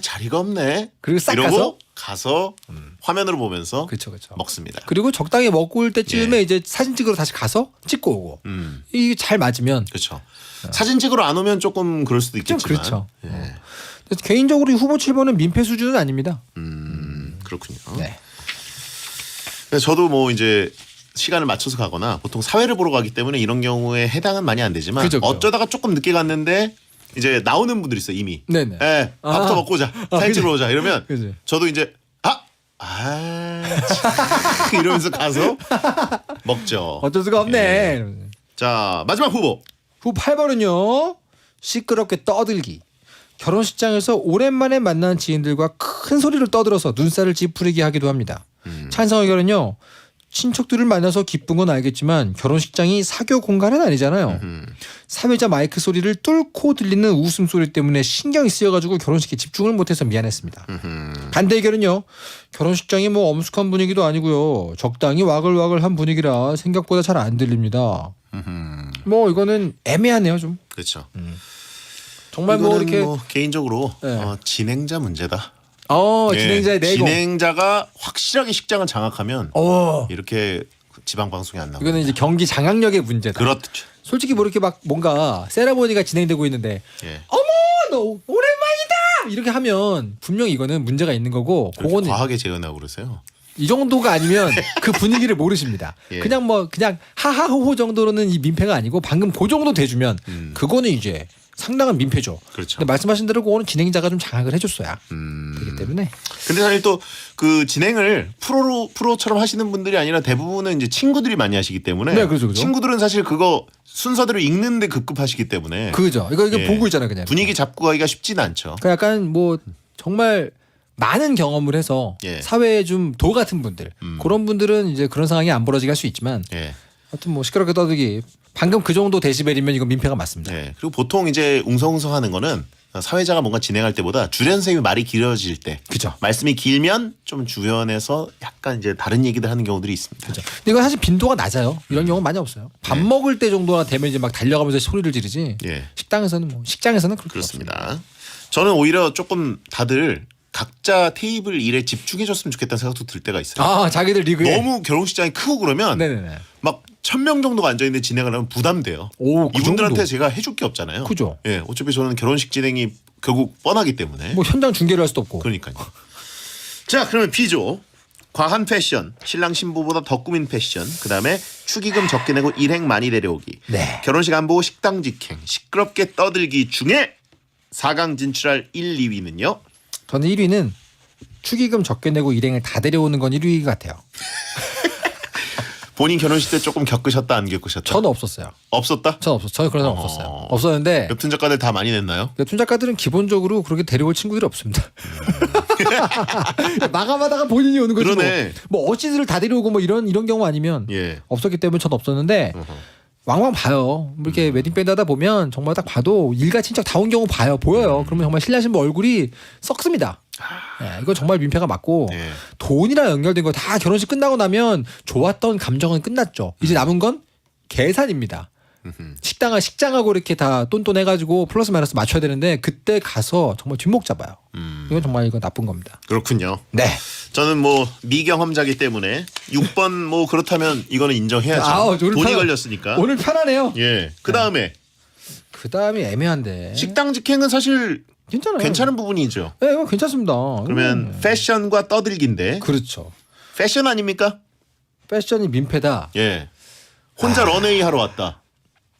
자리가 없네. 그리고 싹 이러고 가서 화면으로 보면서 그렇죠. 먹습니다. 그리고 적당히 먹고 올 때쯤에 예. 이제 사진 찍으러 다시 가서 찍고 오고. 이게 잘 맞으면 그렇죠. 사진 찍으러 안 오면 조금 그럴 수도 좀 있겠지만. 그렇죠. 예. 그래서 개인적으로 이 후보 7번은 민폐 수준은 아닙니다. 그렇군요. 네. 그래서 저도 뭐 이제 시간을 맞춰서 가거나 보통 사회를 보러 가기 때문에 이런 경우에 해당은 많이 안 되지만 그죠. 어쩌다가 조금 늦게 갔는데 이제 나오는 분들이 있어요 이미. 네네. 예, 밥부터 먹고 오자. 사진 찍으러 오자. 이러면 그지. 저도 이제 이러면서 가서 먹죠. 어쩔 수가 없네. 예. 이러면서. 자 마지막 후보. 후보 8번은요. 시끄럽게 떠들기. 결혼식장에서 오랜만에 만난 지인들과 큰 소리를 떠들어서 눈살을 찌푸리게 하기도 합니다. 찬성 의견은요. 친척들을 만나서 기쁜 건 알겠지만 결혼식장이 사교 공간은 아니잖아요. 사회자 마이크 소리를 뚫고 들리는 웃음소리 때문에 신경이 쓰여가지고 결혼식에 집중을 못해서 미안했습니다. 반대 의견은요. 결혼식장이 뭐 엄숙한 분위기도 아니고요. 적당히 와글와글한 분위기라 생각보다 잘 안 들립니다. 뭐 이거는 애매하네요 좀. 그렇죠. 정말 뭐 이거는 이렇게 뭐 개인적으로 네. 진행자 문제다. 예, 진행자의 내공. 진행자가 확실하게 식장을 장악하면 이렇게 지방 방송이 안 나와요. 이거는 이제 경기 장악력의 문제다. 그렇죠. 솔직히 뭐 이렇게 막 뭔가 세라모니가 진행되고 있는데 예. 어머 너 오랜만이다 이렇게 하면 분명히 이거는 문제가 있는 거고 그거는 과하게 재현하고 그러세요. 이 정도가 아니면 그 분위기를 모르십니다. 예. 그냥 하하호호 정도로는 이 민폐가 아니고 방금 그 정도 돼주면 그거는 이제 상당한 민폐죠. 그렇죠. 근데 말씀하신 대로 그거는 진행자가 좀 장악을 해줬어야 되기 때문에 근데 사실 또 그 진행을 프로처럼 하시는 분들이 아니라 대부분은 이제 친구들이 많이 하시기 때문에 네, 그렇죠. 친구들은 사실 그거 순서대로 읽는데 급급하시기 때문에 그죠. 이거 예. 보고 있잖아요, 그냥. 분위기 잡고 가기가 쉽지는 않죠. 그러니까 약간 뭐 정말 많은 경험을 해서 예. 사회에 좀 도 같은 분들 그런 분들은 이제 그런 상황이 안 벌어지게 할 수 있지만 예. 하여튼 뭐 시끄럽게 떠들기 방금 그 정도 데시벨이면 이건 민폐가 맞습니다. 예. 그리고 보통 이제 웅성웅성하는 거는 사회자가 뭔가 진행할 때보다 주변 선생님이 말이 길어질 때, 그죠. 말씀이 길면 좀 주변에서 약간 이제 다른 얘기들 하는 경우들이 있습니다. 그죠. 근데 이건 사실 빈도가 낮아요. 이런 경우 많이 없어요. 밥 먹을 때 정도나 되면 이제 막 달려가면서 소리를 지르지. 예. 식장에서는 그렇게 그렇습니다. 저는 오히려 조금 다들 각자 테이블 일에 집중해줬으면 좋겠다는 생각도 들 때가 있어요. 없어요. 자기들 리그에. 너무 결혼식장이 크고 그러면 네네네. 막 1000명 정도가 앉아있는데 진행을 하면 부담돼요. 오, 그 이분들한테 정도. 제가 해줄 게 없잖아요. 그죠. 예, 어차피 저는 결혼식 진행이 결국 뻔하기 때문에. 뭐 현장 중계를 할 수도 없고. 그러니까요. 자, 그러면 B조. 과한 패션, 신랑 신부보다 더 꾸민 패션, 그 다음에 축의금 적게 내고 일행 많이 데려오기, 네. 결혼식 안 보고 식당 직행, 시끄럽게 떠들기 중에 4강 진출할 1, 2위는요? 저는 1위는 축의금 적게 내고 일행을 다 데려오는 건 1위 같아요. 본인 결혼식 때 조금 겪으셨다 안 겪으셨다? 저는 없었어요. 없었다? 저는 없었어요. 저는 그런 사람 없었어요. 없었는데 웹툰 작가들 다 많이 냈나요? 웹툰 작가들은 기본적으로 그렇게 데려올 친구들이 없습니다. 마감하다가 본인이 오는 거지. 그러네. 뭐 어시들을 다 데려오고 뭐 이런 경우 아니면 예. 없었기 때문에 전 없었는데 왕왕 봐요. 뭐 이렇게 웨딩 밴드 하다 보면 정말 딱 봐도 일가 친척 다 온 경우 보여요. 그러면 정말 신랑 신부 얼굴이 썩습니다. 예, 이거 정말 민폐가 맞고 예. 돈이랑 연결된 거 다 결혼식 끝나고 나면 좋았던 감정은 끝났죠. 이제 남은 건 계산입니다. 식장하고 이렇게 다 똔똔해가지고 플러스 마이너스 맞춰야 되는데 그때 가서 정말 뒷목 잡아요. 이건 정말 이건 나쁜 겁니다. 그렇군요. 네. 저는 뭐 미경험자기 때문에 6번 뭐 그렇다면 이거는 인정해야죠. 오늘 돈이 편하- 걸렸으니까. 오늘 편하네요. 예. 그다음에 그 다음이 애매한데. 식당 직행은 사실 괜찮아요. 괜찮은 부분이죠. 네, 이거 괜찮습니다. 그러면 패션과 떠들기인데 그렇죠. 패션 아닙니까? 패션이 민폐다. 예. 혼자 런웨이 하러 왔다.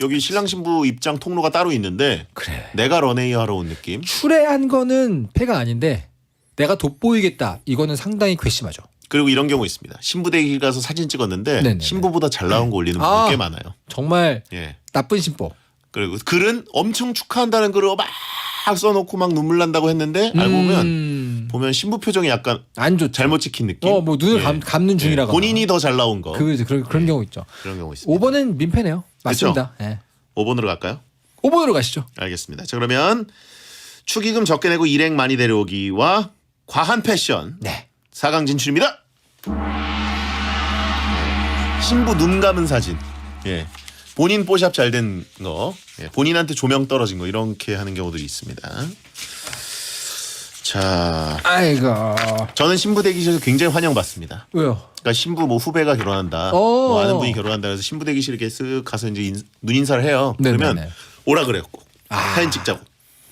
여기 신랑 신부 입장 통로가 따로 있는데 그래. 내가 런웨이 하러 온 느낌. 출애한 거는 폐가 아닌데 내가 돋보이겠다. 이거는 상당히 괘씸하죠. 그리고 이런 경우 있습니다. 신부 댁에 가서 사진 찍었는데 네네네. 신부보다 잘 나온 거 올리는 분들 꽤 많아요. 정말 예. 나쁜 신법. 그리고 글은 엄청 축하한다는 글을 막 써놓고 막 눈물 난다고 했는데 알고 보면 신부 표정이 약간 안 좋죠. 잘못 찍힌 느낌. 뭐 눈을 예. 감는 중이라고. 본인이 더 잘 나온 거. 그런 경우 있죠. 그런 경우 있습니다. 5번은 민폐네요. 맞습니다. 예. 5번으로 갈까요? 5번으로 가시죠. 알겠습니다. 자 그러면 축의금 적게 내고 일행 많이 데려오기와 과한 패션 네. 4강 진출입니다. 신부 눈 감은 사진. 예. 본인 뽀샵 잘 된 거, 예. 본인한테 조명 떨어진 거 이렇게 하는 경우들이 있습니다. 자, 아이고. 저는 신부 대기실에서 굉장히 환영받습니다. 왜요? 그러니까 신부 뭐 후배가 결혼한다, 오. 뭐 아는 분이 결혼한다 해서 신부 대기실 이렇게 쓱 가서 이제 눈 인사를 해요. 그러면 네네네. 오라 그랬고 아. 사진 찍자고.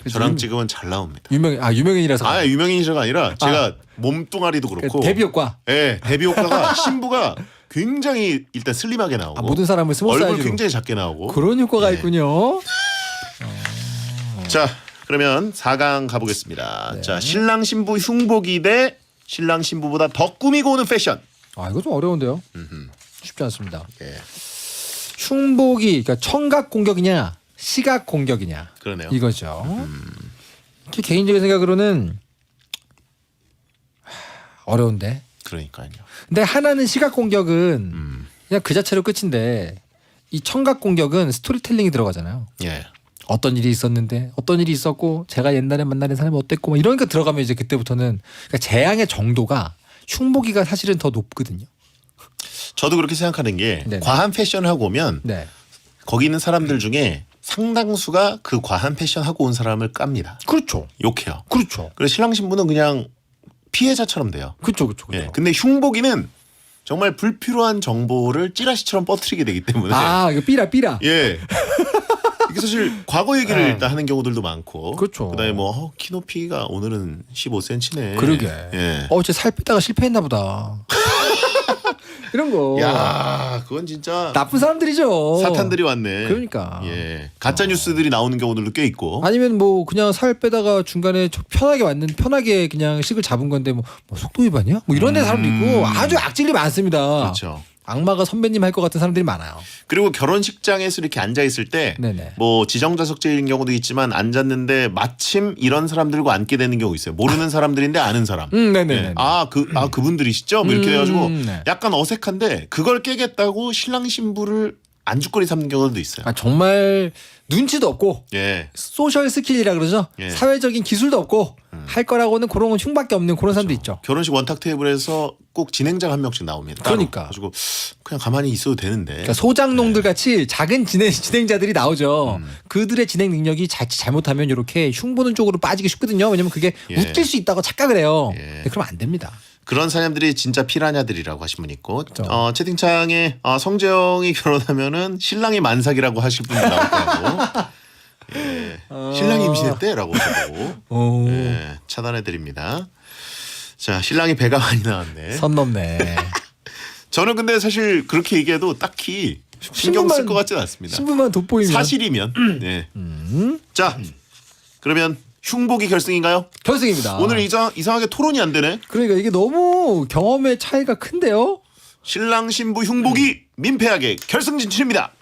그래서 저랑 찍으면 잘 나옵니다. 유명인이라서. 아 유명인이라가 아니라 제가 몸뚱아리도 그렇고 데뷔 효과. 예, 데뷔 효과가 신부가 굉장히 일단 슬림하게 나오고 모든 사람을 스몰 얼굴 사이즈로. 굉장히 작게 나오고. 그런 효과가 예. 있군요. 자 그러면 4강 가보겠습니다. 네. 자 신랑 신부 흉복이 대 신랑 신부보다 더 꾸미고 오는 패션. 아 이거 좀 어려운데요. 쉽지 않습니다. 예, 흉복이 그러니까 청각 공격이냐 시각 공격이냐 그러네요. 이거죠. 제 개인적인 생각으로는 어려운데. 그러니까요. 근데 하나는 시각 공격은 그냥 그 자체로 끝인데 이 청각 공격은 스토리텔링이 들어가잖아요. 예, 어떤 일이 있었는데 어떤 일이 있었고 제가 옛날에 만나는 사람이 어땠고 막 이런 거 들어가면 이제 그때부터는 그러니까 재앙의 정도가 흉보기가 사실은 더 높거든요. 저도 그렇게 생각하는 게 네네. 과한 패션을 하고 오면 네, 거기 있는 사람들 중에 상당수가 그 과한 패션 하고 온 사람을 깝니다. 그렇죠, 욕해요. 그렇죠, 그래서 신랑 신부는 그냥 피해자처럼 돼요. 그렇죠. 예. 근데 흉보기는 정말 불필요한 정보를 찌라시처럼 뻗뜨리게 되기 때문에 아 이거 삐라. 예. 이게 사실 과거 얘기를 네. 일단 하는 경우들도 많고 그렇죠. 그다음에 뭐 키 높이가 오늘은 15cm네. 그러게. 예. 쟤 살 빼다가 실패했나 보다. 이런 거. 야, 그건 진짜 나쁜 사람들이죠. 사탄들이 왔네. 그러니까. 예. 가짜 뉴스들이 나오는 경우들도 꽤 있고. 아니면 뭐 그냥 살 빼다가 중간에 편하게 그냥 식을 잡은 건데 뭐 속도 위반이야? 뭐 이런 데 사람도 있고 아주 악질이 많습니다. 그렇죠. 악마가 선배님 할 것 같은 사람들이 많아요. 그리고 결혼식장에서 이렇게 앉아 있을 때 네네. 뭐 지정자석제인 경우도 있지만 앉았는데 마침 이런 사람들과 앉게 되는 경우 있어요. 모르는 사람들인데 아는 사람. 네네네. 예. 그분들이시죠? 뭐 이렇게 돼가지고 네. 약간 어색한데 그걸 깨겠다고 신랑 신부를 안주거리 삼는 경우도 있어요. 아, 정말 눈치도 없고 예. 소셜 스킬이라 그러죠. 예. 사회적인 기술도 없고 할 거라고는 그런 건 흉밖에 없는 그런 사람도 있죠. 결혼식 원탁 테이블에서 꼭 진행자가 한 명씩 나옵니다. 따로. 그러니까. 가지고 그냥 가만히 있어도 되는데. 그러니까 소장농들 같이 작은 진행자들이 나오죠. 그들의 진행 능력이 잘못하면 이렇게 흉보는 쪽으로 빠지기 쉽거든요. 왜냐면 그게 예. 웃길 수 있다고 착각을 해요. 예. 근데 그러면 안 됩니다. 그런 사람들이 진짜 피라냐들이라고 하신 분 있고 그렇죠. 채팅창에 성재영이 결혼하면은 신랑이 만삭이라고 하실 분이 나왔다고. 예. 신랑이 임신했대라고 하고 예. 차단해 드립니다. 자 신랑이 배가 많이 나왔네. 선 넘네. 저는 근데 사실 그렇게 얘기해도 딱히 신경 쓸 것 같지는 않습니다. 신부만 돋보이면 사실이면. 네. 자 그러면 흉보기 결승인가요? 결승입니다. 오늘 이상하게 토론이 안 되네. 그러니까 이게 너무 경험의 차이가 큰데요. 신랑 신부 흉보기 민폐하게 결승 진출입니다.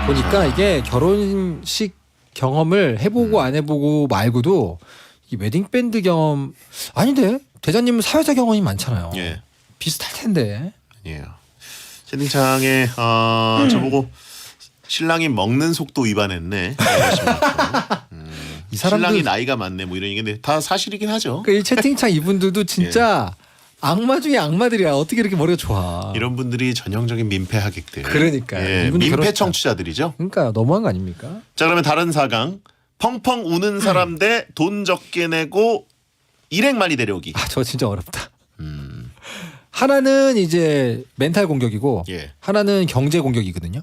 보니까 이게 결혼식 경험을 해보고 안 해보고 말고도 이 웨딩 밴드 경험 아닌데 대장님은 사회자 경험이 많잖아요. 예. 비슷할 텐데. 아니에요. 채팅창에 저보고 신랑이 먹는 속도 위반했네. 이 사람들 신랑이 나이가 많네 뭐 이런 얘기인데 다 사실이긴 하죠. 이 채팅창 이분들도 진짜 악마 중에 악마들이야. 어떻게 이렇게 머리가 좋아. 이런 분들이 전형적인 민폐 하객들. 그러니까요. 예, 이분들 민폐 결혼식 청취자들이죠. 그러니까 너무한 거 아닙니까? 자 그러면 다른 4강 펑펑 우는 사람 대 돈 적게 내고 일행 많이 데려오기. 아, 저 진짜 어렵다. 하나는 이제 멘탈 공격이고 예. 하나는 경제 공격이거든요.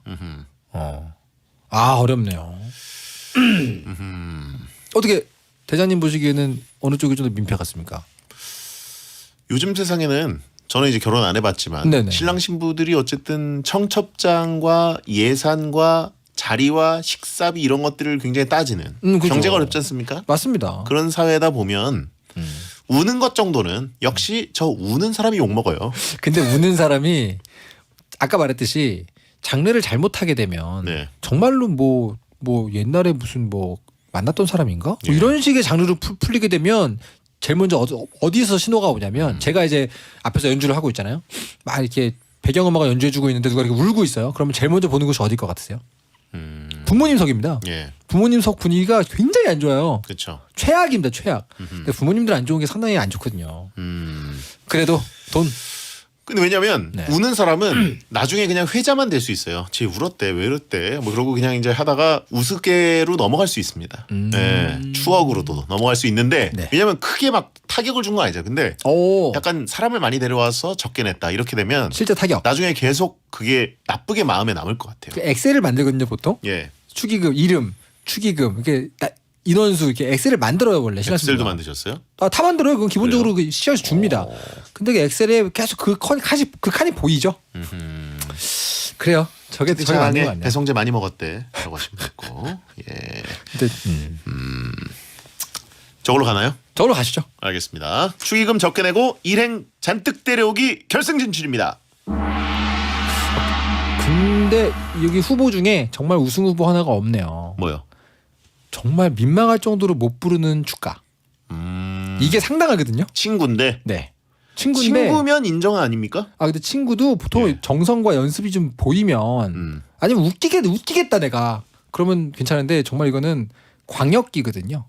아, 어렵네요. 어떻게 대장님 보시기에는 어느 쪽이 좀 더 민폐 같습니까? 요즘 세상에는 저는 이제 결혼 안 해봤지만 네네. 신랑 신부들이 어쨌든 청첩장과 예산과 자리와 식사비 이런 것들을 굉장히 따지는 그죠. 경제가 어렵지 않습니까? 맞습니다. 그런 사회다 보면 우는 것 정도는 역시 저 우는 사람이 욕 먹어요. 근데 우는 사람이 아까 말했듯이 장르를 잘못하게 되면 네. 정말로 뭐 옛날에 무슨 뭐 만났던 사람인가? 뭐 예. 이런 식의 장르로 풀리게 되면 제일 먼저 어디서 신호가 오냐면 제가 이제 앞에서 연주를 하고 있잖아요. 막 이렇게 배경음악을 연주해주고 있는데 누가 이렇게 울고 있어요. 그러면 제일 먼저 보는 곳이 어딜 것 같으세요? 부모님석입니다. 예, 부모님석 분위기가 굉장히 안 좋아요. 그렇죠. 최악입니다, 최악. 근데 부모님들 안 좋은 게 상당히 안 좋거든요. 그래도 돈. 근데 왜냐면 네. 우는 사람은 나중에 그냥 회자만 될 수 있어요. 쟤 울었대, 왜 이랬대, 뭐 그러고 그냥 이제 하다가 우스개로 넘어갈 수 있습니다. 네, 추억으로도 넘어갈 수 있는데 네. 왜냐면 크게 막 타격을 준 건 아니죠. 근데 오, 약간 사람을 많이 데려와서 적게 냈다 이렇게 되면 실제 타격. 나중에 계속 그게 나쁘게 마음에 남을 것 같아요. 그 엑셀을 만들거든요, 보통. 예, 축의금, 이름, 축의금, 이렇게 인원수 이렇게 엑셀을 만들어요 원래. 엑셀도 신학생들은. 만드셨어요? 다 만들어요. 그건 기본적으로 그 시험에서 줍니다. 근데 그 엑셀에 계속 그 칸이 보이죠. 그래요. 저게 맞는 거 장에 같네요. 배성재 많이 먹었대라고 하시면 됐고, 예, 근데 저걸로 가나요? 저로 가시죠. 알겠습니다. 축의금 적게 내고 일행 잔뜩 데려오기 결승 진출입니다. 근데 여기 후보 중에 정말 우승 후보 하나가 없네요. 뭐요? 정말 민망할 정도로 못 부르는 주가. 이게 상당하거든요. 친구인데. 네. 친구인데. 친구면 인정 아닙니까? 아 근데 친구도 보통 예. 정성과 연습이 좀 보이면 아니면 웃기겠다 내가 그러면 괜찮은데 정말 이거는 광역기거든요.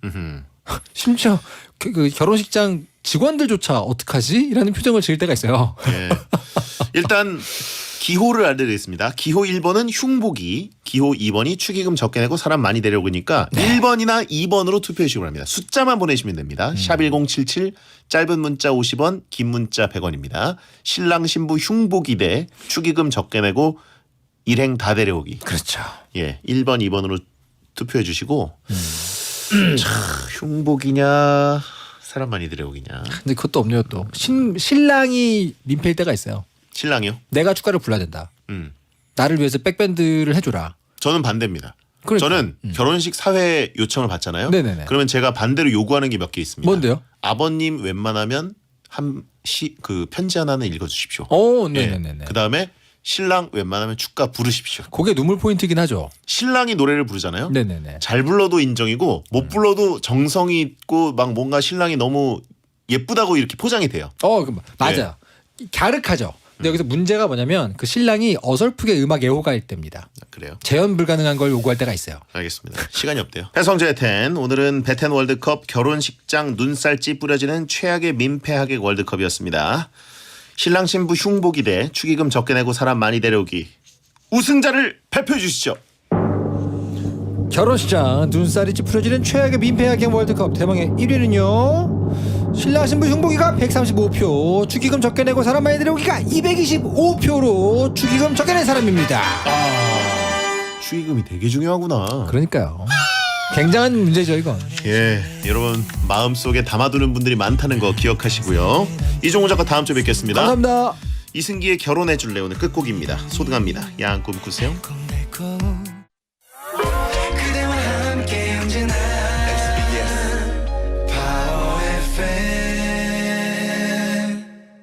심지어 그 결혼식장 직원들조차 어떡하지? 이라는 표정을 지을 때가 있어요. 예. 일단 기호를 알려드리겠습니다. 기호 1번은 흉보기, 기호 2번이 축의금 적게 내고 사람 많이 데려오니까 1번이나 2번으로 투표해 주시기 바랍니다. 숫자만 보내시면 됩니다. 샵 1077 짧은 문자 50원, 긴 문자 100원입니다. 신랑 신부 흉보기 대 축의금 적게 내고 일행 다 데려오기. 그렇죠. 예, 1번, 2번으로 투표해 주시고 자, 흉보기냐 사람 많이 데려오기냐. 근데 그것도 없네요 또. 신랑이 민폐일 때가 있어요. 신랑이요? 내가 축가를 불러야 된다. 나를 위해서 백밴드를 해줘라. 저는 반대입니다. 그러니까. 저는 결혼식 사회 요청을 받잖아요. 네네네. 그러면 제가 반대로 요구하는 게 몇 개 있습니다. 뭔데요? 아버님 웬만하면 그 편지 하나는 읽어주십시오. 오, 네네네. 그 다음에 신랑 웬만하면 축가 부르십시오. 그게 눈물 포인트긴 하죠. 신랑이 노래를 부르잖아요. 네네네. 잘 불러도 인정이고 못 불러도 정성이 있고 막 뭔가 신랑이 너무 예쁘다고 이렇게 포장이 돼요. 맞아요. 갸륵하죠. 근데 여기서 문제가 뭐냐면 그 신랑이 어설프게 음악 애호가일 때입니다. 그래요. 재현 불가능한 걸 요구할 때가 있어요. 알겠습니다. 시간이 없대요. 배성재의 텐 오늘은 배텐 월드컵 결혼식장 눈살찌 뿌려지는 최악의 민폐 하객 월드컵이었습니다. 신랑 신부 흉보기 대 축의금 적게 내고 사람 많이 데려오기 우승자를 발표해 주시죠. 결혼식장 눈살이 찌푸려지는 최악의 민폐 하객 월드컵 대망의 1위는요. 신랑 신부 흉보기가 135표, 축의금 적게 내고 사람 많이 데려오기가 225표로 축의금 적게 낸 사람입니다. 축의금이 되게 중요하구나. 그러니까요. 굉장한 문제죠 이건. 예, 여러분 마음속에 담아두는 분들이 많다는 거 기억하시고요. 이종호 작가 다음 주에 뵙겠습니다. 감사합니다. 이승기의 결혼해줄래 오늘 끝곡입니다. 소등합니다. 야한 꿈 꾸세요.